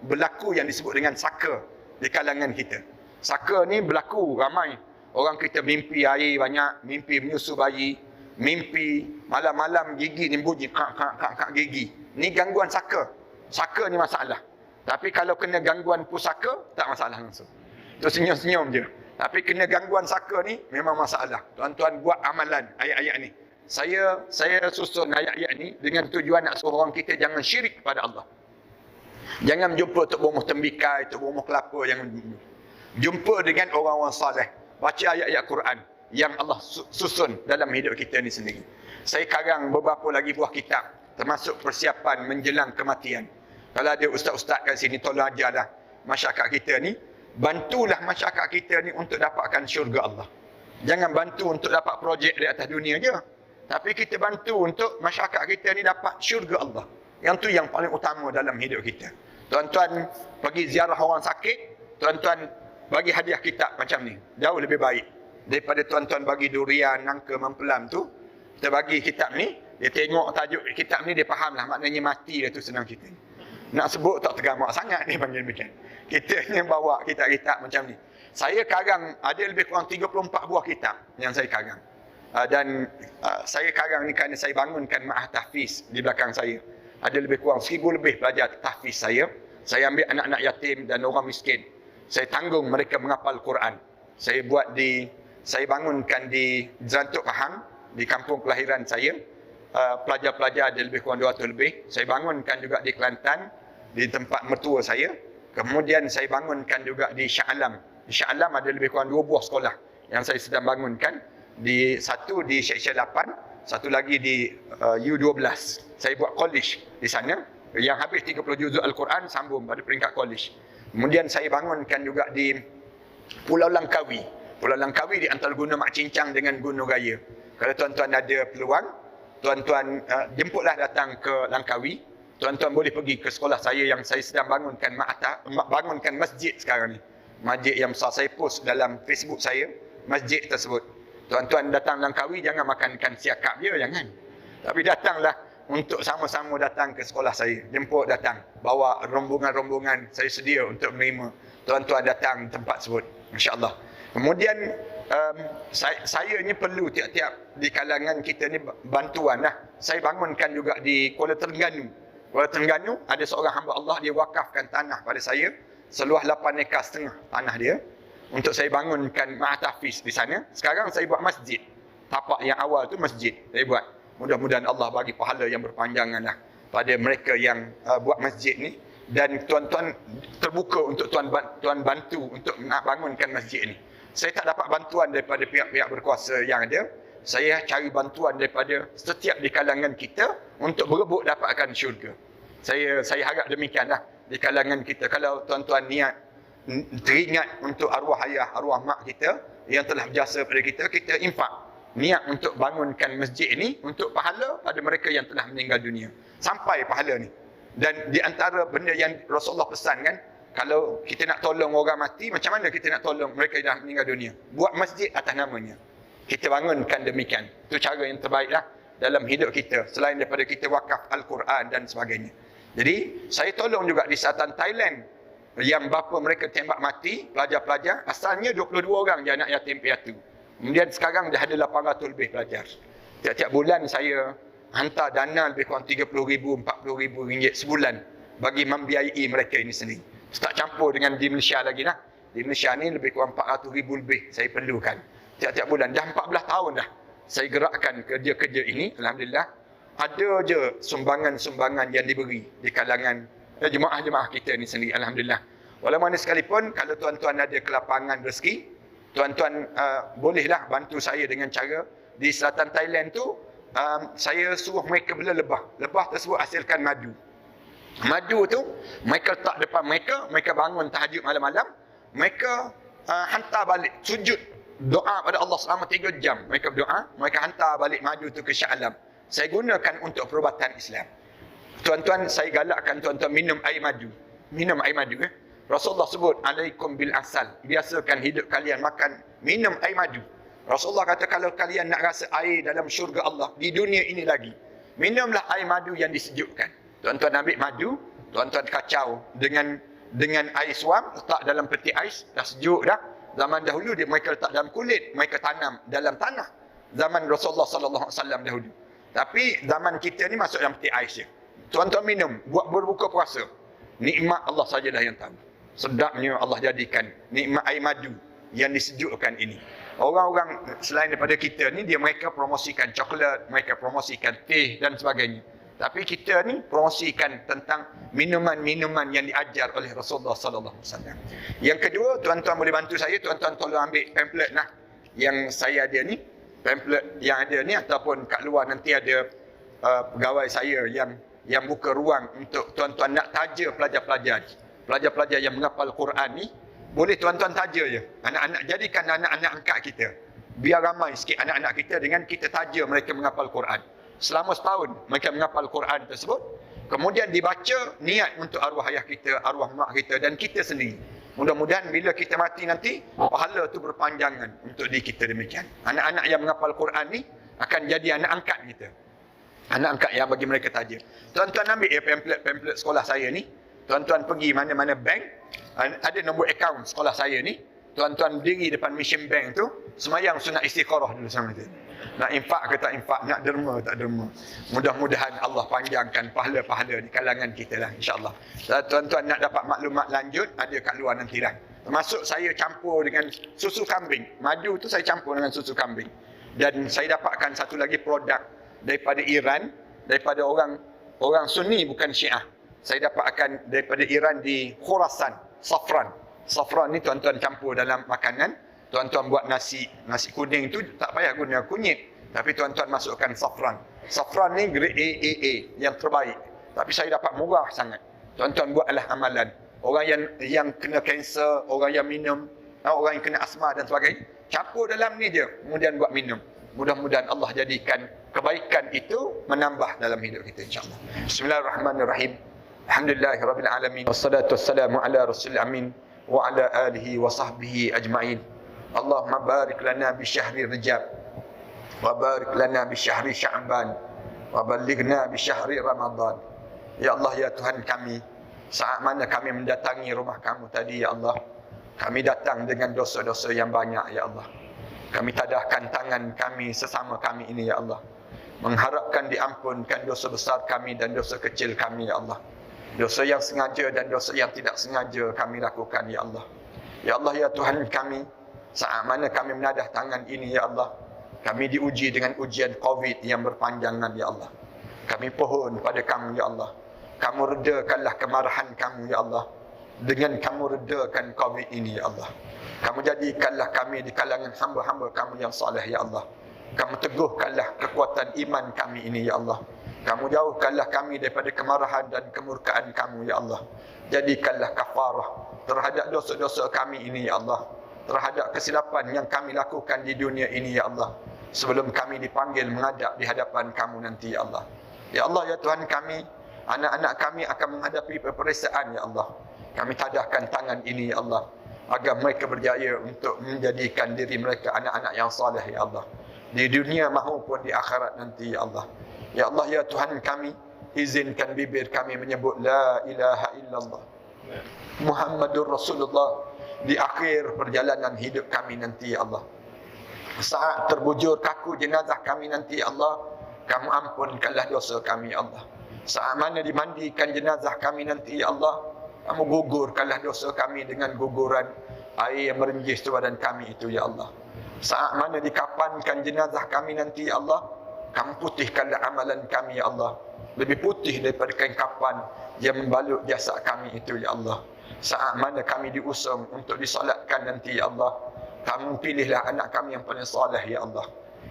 berlaku yang disebut dengan saka di kalangan kita. Saka ni berlaku ramai. Orang kita mimpi air banyak, mimpi menyusu bayi, mimpi malam-malam gigi ni bunyi, kak gigi. Ni gangguan saka. Saka ni masalah. Tapi kalau kena gangguan pusaka, tak masalah langsung. Tu senyum-senyum je. Tapi kena gangguan saka ni memang masalah. Tuan-tuan buat amalan ayat-ayat ni. Saya susun ayat-ayat ni dengan tujuan nak suruh orang kita jangan syirik kepada Allah. Jangan jumpa Tok Bomoh Tembikai, Tok Bomoh Kelapa, jangan jumpa dengan orang-orang saleh. Baca ayat-ayat Quran yang Allah susun dalam hidup kita ni sendiri. Saya karang beberapa lagi buah kitab, termasuk persiapan menjelang kematian. Kalau ada ustaz-ustaz kat sini, tolong ajarlah masyarakat kita ni. Bantulah masyarakat kita ni untuk dapatkan syurga Allah. Jangan bantu untuk dapat projek di atas dunia je. Tapi kita bantu untuk masyarakat kita ni dapat syurga Allah. Yang tu yang paling utama dalam hidup kita. Tuan-tuan pergi ziarah orang sakit, tuan-tuan bagi hadiah kitab macam ni. Jauh lebih baik. Daripada tuan-tuan bagi durian, nangka, mempelam tu. Kita bagi kitab ni, dia tengok tajuk kitab ni, dia faham lah maknanya mati dah tu senang kita. Nak sebut tak tergamak sangat ni panggil macam. Kita yang bawa kitab-kitab macam ni. Saya karang ada lebih kurang 34 buah kitab yang saya karang. Saya sekarang ni kerana saya bangunkan Ma'had Tahfiz di belakang saya. Ada lebih kurang 1,000 lebih pelajar tahfiz saya. Saya ambil anak-anak yatim dan orang miskin. Saya tanggung mereka menghafal Quran. Saya bangunkan di Zantuk Pahang, di kampung kelahiran saya. Pelajar-pelajar ada lebih kurang 200 lebih. Saya bangunkan juga di Kelantan, di tempat mertua saya. Kemudian saya bangunkan juga di Shah Alam. Di Shah Alam ada lebih kurang 2 buah sekolah yang saya sedang bangunkan. Satu di Syekh 8, satu lagi di U12. Saya buat college di sana. Yang habis 30 juzuk Al-Quran sambung pada peringkat college. Kemudian saya bangunkan juga di Pulau Langkawi. Pulau Langkawi di antara Gunung Mak Cincang dengan Gunung Raya. Kalau tuan-tuan ada peluang, tuan-tuan jemputlah datang ke Langkawi. Tuan-tuan boleh pergi ke sekolah saya yang saya sedang bangunkan masjid sekarang ni. Masjid yang besar, saya post dalam Facebook saya, masjid tersebut. Tuan-tuan datang Langkawi, jangan makankan siakap je, jangan. Tapi datanglah untuk sama-sama datang ke sekolah saya. Jemput datang. Bawa rombongan-rombongan, saya sedia untuk menerima tuan-tuan datang tempat tersebut. InsyaAllah. Kemudian, saya ni perlu tiap-tiap di kalangan kita ni bantuan lah. Saya bangunkan juga di Kuala Terengganu. Kuala Terengganu, ada seorang hamba Allah, dia wakafkan tanah pada saya. Seluas 8,5 ekar tanah dia. Untuk saya bangunkan Ma'had Tahfiz di sana. Sekarang saya buat masjid. Tapak yang awal tu masjid saya buat. Mudah-mudahan Allah bagi pahala yang berpanjangan lah pada mereka yang buat masjid ni. Dan tuan-tuan terbuka untuk tuan bantu untuk nak bangunkan masjid ni. Saya tak dapat bantuan daripada pihak-pihak berkuasa yang ada. Saya cari bantuan daripada setiap di kalangan kita untuk berebut dapatkan syurga. Saya harap demikianlah di kalangan kita. Kalau tuan-tuan niat teringat untuk arwah ayah, arwah mak kita yang telah berjasa pada kita infak. Niat untuk bangunkan masjid ni untuk pahala pada mereka yang telah meninggal dunia. Sampai pahala ni. Dan di antara benda yang Rasulullah pesan kan, kalau kita nak tolong orang mati, macam mana kita nak tolong mereka yang dah meninggal dunia? Buat masjid atas namanya. Kita bangunkan demikian. Itu cara yang terbaik lah dalam hidup kita. Selain daripada kita wakaf Al-Quran dan sebagainya. Jadi, saya tolong juga di Selatan Thailand. Yang bapa mereka tembak mati, pelajar-pelajar. Asalnya 22 orang je anak yatim piatu. Kemudian sekarang dah ada 800 lebih pelajar. Tiap-tiap bulan saya hantar dana lebih kurang 30,000, 40,000 ringgit sebulan bagi membiayai mereka ini sendiri. Tak campur dengan di Malaysia lagi lah. Di Malaysia ni lebih kurang 400,000 lebih saya perlukan. Tiap-tiap bulan. Dah 14 tahun dah saya gerakkan kerja-kerja ini. Alhamdulillah. Ada je sumbangan-sumbangan yang diberi di kalangan jemaah-jemaah kita ni sendiri. Alhamdulillah. Walau mana sekalipun, kalau tuan-tuan ada kelapangan rezeki, tuan-tuan bolehlah bantu saya dengan cara di selatan Thailand tu, saya suruh mereka bela lebah. Lebah tersebut hasilkan madu. Madu tu, mereka letak depan mereka bangun tahajud malam-malam, mereka hantar balik, sujud, doa pada Allah selama 3 jam. Mereka berdoa, mereka hantar balik madu tu ke Shah Alam. Saya gunakan untuk perubatan Islam. Tuan-tuan, saya galakkan tuan-tuan minum air madu. Minum air madu. Rasulullah sebut, alaikum bil asal. Biasakan hidup kalian makan, minum air madu. Rasulullah kata, kalau kalian nak rasa air dalam syurga Allah, di dunia ini lagi, minumlah air madu yang disejukkan. Tuan-tuan ambil madu, tuan-tuan kacau dengan air suam, letak dalam peti ais, dah sejuk dah. Zaman dahulu mereka letak dalam kulit, mereka tanam dalam tanah. Zaman Rasulullah sallallahu alaihi wasallam dahulu. Tapi zaman kita ni masuk dalam peti ais je. Tuan-tuan minum, buat berbuka puasa. Nikmat Allah sajalah yang tahu. Sedapnya Allah jadikan nikmat air madu yang disejukkan ini. Orang-orang selain daripada kita ni, mereka promosikan coklat, mereka promosikan teh dan sebagainya. Tapi kita ni promosikan tentang minuman-minuman yang diajar oleh Rasulullah sallallahu alaihi wasallam. Yang kedua, tuan-tuan boleh bantu saya, tuan-tuan tolong ambil pamphlet nah yang saya ada ni, pamphlet yang ada ni, ataupun kat luar nanti ada pegawai saya yang buka ruang untuk tuan-tuan nak taja pelajar-pelajar yang menghafal Quran ni. Boleh tuan-tuan taja je. Anak-anak, jadikan anak-anak angkat kita. Biar ramai sikit anak-anak kita dengan kita taja mereka menghafal Quran. Selama setahun mereka menghafal Quran tersebut. Kemudian dibaca niat untuk arwah ayah kita, arwah mak kita dan kita sendiri. Mudah-mudahan bila kita mati nanti, pahala tu berpanjangan untuk diri kita demikian. Anak-anak yang menghafal Quran ni akan jadi anak angkat kita. Anak angkat yang bagi mereka taja. Tuan-tuan ambil pamphlet sekolah saya ni. Tuan-tuan pergi mana-mana bank, ada nombor akaun sekolah saya ni. Tuan-tuan berdiri depan mission bank tu, semayang sunat istikharah dulu sama dia. Nak infak ke tak infak, nak derma tak derma. Mudah-mudahan Allah panjangkan pahala-pahala di kalangan kita lah, insya-Allah. Tuan-tuan nak dapat maklumat lanjut, ada kat luar nanti lah. Termasuk saya campur dengan susu kambing. Madu tu saya campur dengan susu kambing. Dan saya dapatkan satu lagi produk daripada Iran, daripada orang Sunni bukan Syiah. Saya dapatkan daripada Iran di Khurasan, safran. Safran ni tuan-tuan campur dalam makanan. Tuan-tuan buat nasi kuning tu tak payah guna kunyit, tapi tuan-tuan masukkan safran. Safran ni grade AAA yang terbaik. Tapi saya dapat murah sangat. Tuan-tuan buatlah amalan. Orang yang kena kanser, orang yang minum, orang yang kena asma dan sebagainya, campur dalam ni je, kemudian buat minum. Mudah-mudahan Allah jadikan kebaikan itu menambah dalam hidup kita, insya-Allah. Bismillahirrahmanirrahim. Alhamdulillahirabbil alamin. Wassalatu wassalamu ala rasulil amin wa ala alihi wa sahbihi ajma'in. Allahumma barik lana bi syahri Rajab wa barik lana bi syahri Sya'ban wa ballighna bi syahri Ramadan. Ya Allah, ya Tuhan kami, saat mana kami mendatangi rumah kamu tadi, ya Allah, kami datang dengan dosa-dosa yang banyak, ya Allah. Kami tadahkan tangan kami sesama kami ini, ya Allah, mengharapkan diampunkan dosa besar kami dan dosa kecil kami, ya Allah. Dosa yang sengaja dan dosa yang tidak sengaja kami lakukan, ya Allah. Ya Allah, ya Tuhan kami, saat mana kami menadah tangan ini, ya Allah, kami diuji dengan ujian COVID yang berpanjangan, ya Allah. Kami pohon pada kamu, ya Allah, kamu redakanlah kemarahan kamu, ya Allah, dengan kamu redakan COVID ini, ya Allah. Kamu jadikanlah kami di kalangan hamba-hamba kamu yang saleh, ya Allah. Kamu teguhkanlah kekuatan iman kami ini, ya Allah. Kamu jauhkanlah kami daripada kemarahan dan kemurkaan kamu, ya Allah. Jadikanlah kafarah terhadap dosa-dosa kami ini, ya Allah, terhadap kesilapan yang kami lakukan di dunia ini, ya Allah, sebelum kami dipanggil menghadap di hadapan kamu nanti, ya Allah. Ya Allah, ya Tuhan kami, anak-anak kami akan menghadapi peperiksaan, ya Allah. Kami tadahkan tangan ini, ya Allah, agar mereka berjaya untuk menjadikan diri mereka anak-anak yang saleh, ya Allah, di dunia maupun di akhirat nanti, ya Allah. Ya Allah, ya Tuhan kami, izinkan bibir kami menyebut la ilaha illallah Muhammadur Rasulullah di akhir perjalanan hidup kami nanti, ya Allah. Saat terbujur kaku jenazah kami nanti, ya Allah, kamu ampunkanlah dosa kami, ya Allah. Saat mana dimandikan jenazah kami nanti, ya Allah, kamu gugurkanlah dosa kami dengan guguran air yang merenjis di badan kami itu, ya Allah. Saat mana dikapankan jenazah kami nanti, ya Allah, kamu putihkanlah amalan kami, ya Allah, lebih putih daripada kain kapan yang membalut jasad kami itu, ya Allah. Saat mana kami diusung untuk disolatkan nanti, ya Allah, kamu pilihlah anak kami yang paling saleh, ya Allah,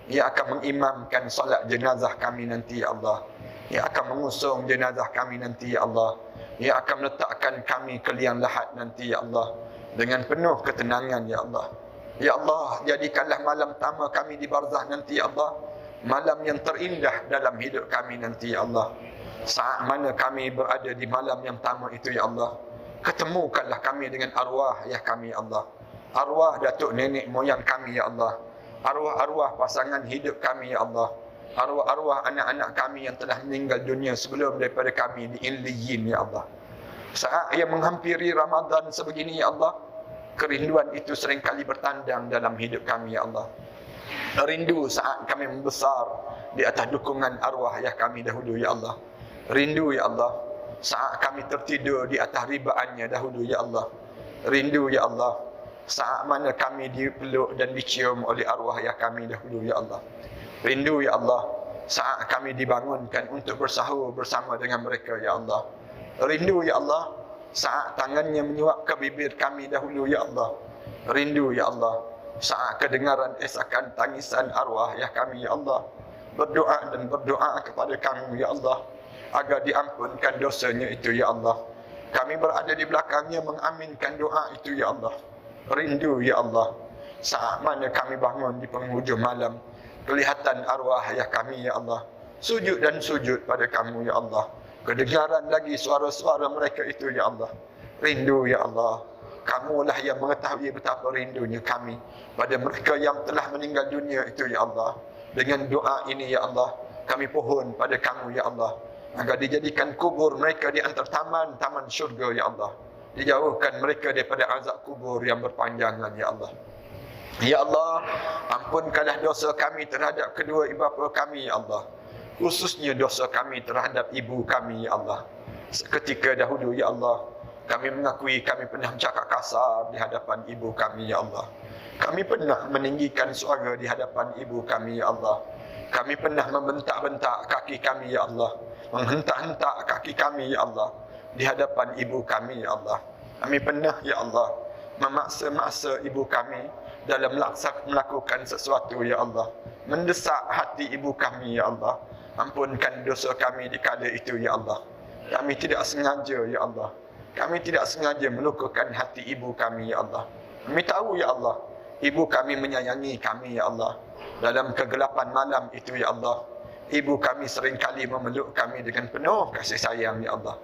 ia akan mengimamkan solat jenazah kami nanti, ya Allah. Ia akan mengusung jenazah kami nanti, ya Allah. Ia akan meletakkan kami ke liang lahat nanti, ya Allah, dengan penuh ketenangan, ya Allah. Ya Allah, jadikanlah malam pertama kami di barzah nanti, ya Allah, malam yang terindah dalam hidup kami nanti, ya Allah. Saat mana kami berada di malam yang pertama itu, ya Allah, ketemukanlah kami dengan arwah ayah kami, ya Allah, arwah datuk nenek moyang kami, ya Allah, arwah-arwah pasangan hidup kami, ya Allah, arwah-arwah anak-anak kami yang telah meninggal dunia sebelum daripada kami di Illiyin, ya Allah. Saat yang menghampiri Ramadan sebegini, ya Allah, kerinduan itu seringkali bertandang dalam hidup kami, ya Allah. Rindu saat kami membesar di atas dukungan arwah ayah kami dahulu, ya Allah. Rindu, ya Allah, saat kami tertidur di atas ribaannya dahulu, ya Allah. Rindu, ya Allah, saat mana kami dipeluk dan dicium oleh arwah ayah kami dahulu, ya Allah. Rindu, ya Allah, saat kami dibangunkan untuk bersahur bersama dengan mereka, ya Allah. Rindu, ya Allah, saat tangannya menyuap ke bibir kami dahulu, ya Allah. Rindu, ya Allah, saat kedengaran esakan tangisan arwah ayah kami, ya Allah. Berdoa dan berdoa kepada kamu, ya Allah, agar diampunkan dosanya itu, ya Allah. Kami berada di belakangnya mengaminkan doa itu, ya Allah. Rindu, ya Allah, saat mana kami bangun di penghujung malam, kelihatan arwah ayah kami, ya Allah, sujud dan sujud pada kamu, ya Allah. Kedengaran lagi suara-suara mereka itu, ya Allah. Rindu, ya Allah, kamulah yang mengetahui betapa rindunya kami pada mereka yang telah meninggal dunia itu, ya Allah. Dengan doa ini, ya Allah, kami pohon pada kamu, ya Allah, agar dijadikan kubur mereka di antara taman-taman syurga, ya Allah. Dijauhkan mereka daripada azab kubur yang berpanjangan, ya Allah. Ya Allah, ampunkanlah dosa kami terhadap kedua ibu bapa kami, ya Allah. Khususnya dosa kami terhadap ibu kami, ya Allah. Seketika dahulu, ya Allah, kami mengakui kami pernah bercakap kasar di hadapan ibu kami, ya Allah. Kami pernah meninggikan suara di hadapan ibu kami, ya Allah. Kami pernah membentak-bentak kaki kami, ya Allah. Menghentak-hentak kaki kami, ya Allah, di hadapan ibu kami, ya Allah. Kami pernah, ya Allah, memaksa-maksa ibu kami dalam melakukan sesuatu, ya Allah. Mendesak hati ibu kami, ya Allah. Ampunkan dosa kami di kala itu, ya Allah. Kami tidak sengaja, ya Allah. Kami tidak sengaja melukakan hati ibu kami, ya Allah. Kami tahu, ya Allah, ibu kami menyayangi kami, ya Allah. Dalam kegelapan malam itu, ya Allah, ibu kami seringkali memeluk kami dengan penuh kasih sayang, ya Allah.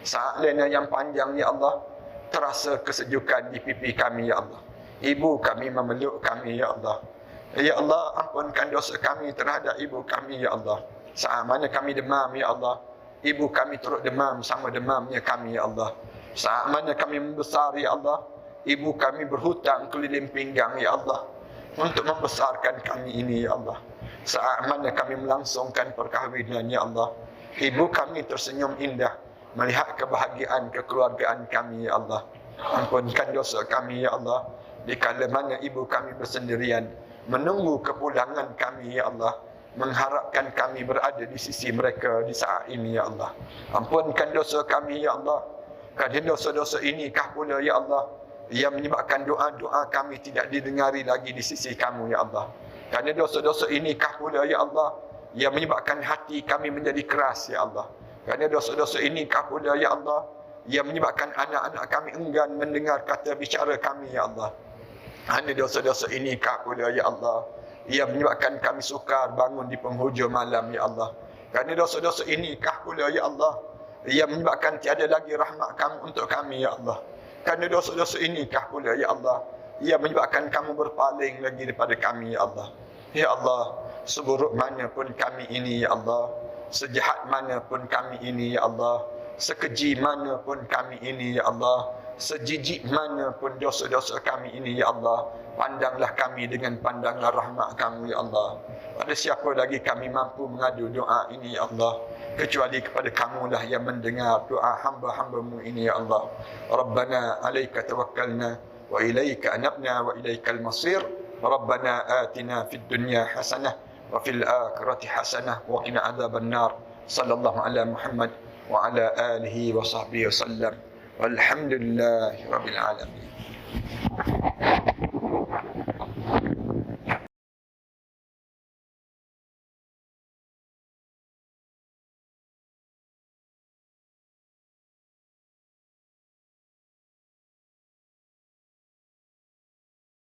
Saat lena yang panjang, ya Allah, terasa kesejukan di pipi kami, ya Allah. Ibu kami memeluk kami, ya Allah. Ya Allah, ampunkan dosa kami terhadap ibu kami, ya Allah. Saat mana kami demam, ya Allah, ibu kami turut demam sama demamnya kami, ya Allah. Saat mana kami membesar, ya Allah, ibu kami berhutang keliling pinggang, ya Allah, untuk membesarkan kami ini, ya Allah. Saat mana kami melangsungkan perkahwinan, ya Allah, ibu kami tersenyum indah melihat kebahagiaan kekeluargaan kami, ya Allah. Ampunkan dosa kami, ya Allah, di kala mana ibu kami bersendirian menunggu kepulangan kami, ya Allah, mengharapkan kami berada di sisi mereka di saat ini, ya Allah. Ampunkan dosa kami, ya Allah. Kerana dosa-dosa ini kah pula, ya Allah, yang menyebabkan doa-doa kami tidak didengari lagi di sisi kamu, ya Allah. Kerana dosa-dosa ini kah pula, ya Allah, yang menyebabkan hati kami menjadi keras, ya Allah. Kerana dosa-dosa ini kah pula, ya Allah, yang menyebabkan anak-anak kami enggan mendengar kata bicara kami, ya Allah. Hanya dosa-dosa ini kah pula, ya Allah, yang menyebabkan kami sukar bangun di penghujung malam, ya Allah. Kerana dosa-dosa ini kah pula, ya Allah, yang menyebabkan tiada lagi rahmat kamu untuk kami, ya Allah. Kerana dosa-dosa ini kah pula, ya Allah, yang menyebabkan kamu berpaling lagi daripada kami, ya Allah. Ya Allah, seburuk mana pun kami ini, ya Allah, sejahat mana pun kami ini, ya Allah, sekeji mana pun kami ini, ya Allah, sejijik mana pun dosa-dosa kami ini, ya Allah, pandanglah kami dengan pandangan rahmat kamu, ya Allah. Pada siapa lagi kami mampu mengadu doa ini, ya Allah, kecuali kepada kamulah yang mendengar doa hamba-hambamu ini, ya Allah. Rabbana alaika tawakkalna wa ilaika anabna wa ilaikal masir. Rabbana atina fid dunya hasanah wa fil akhirati hasanah wa qina adzaban nar. Sallallahu ala Muhammad wa ala alihi wa sahbihi wasallam. Walhamdulillahi rabbil alamin.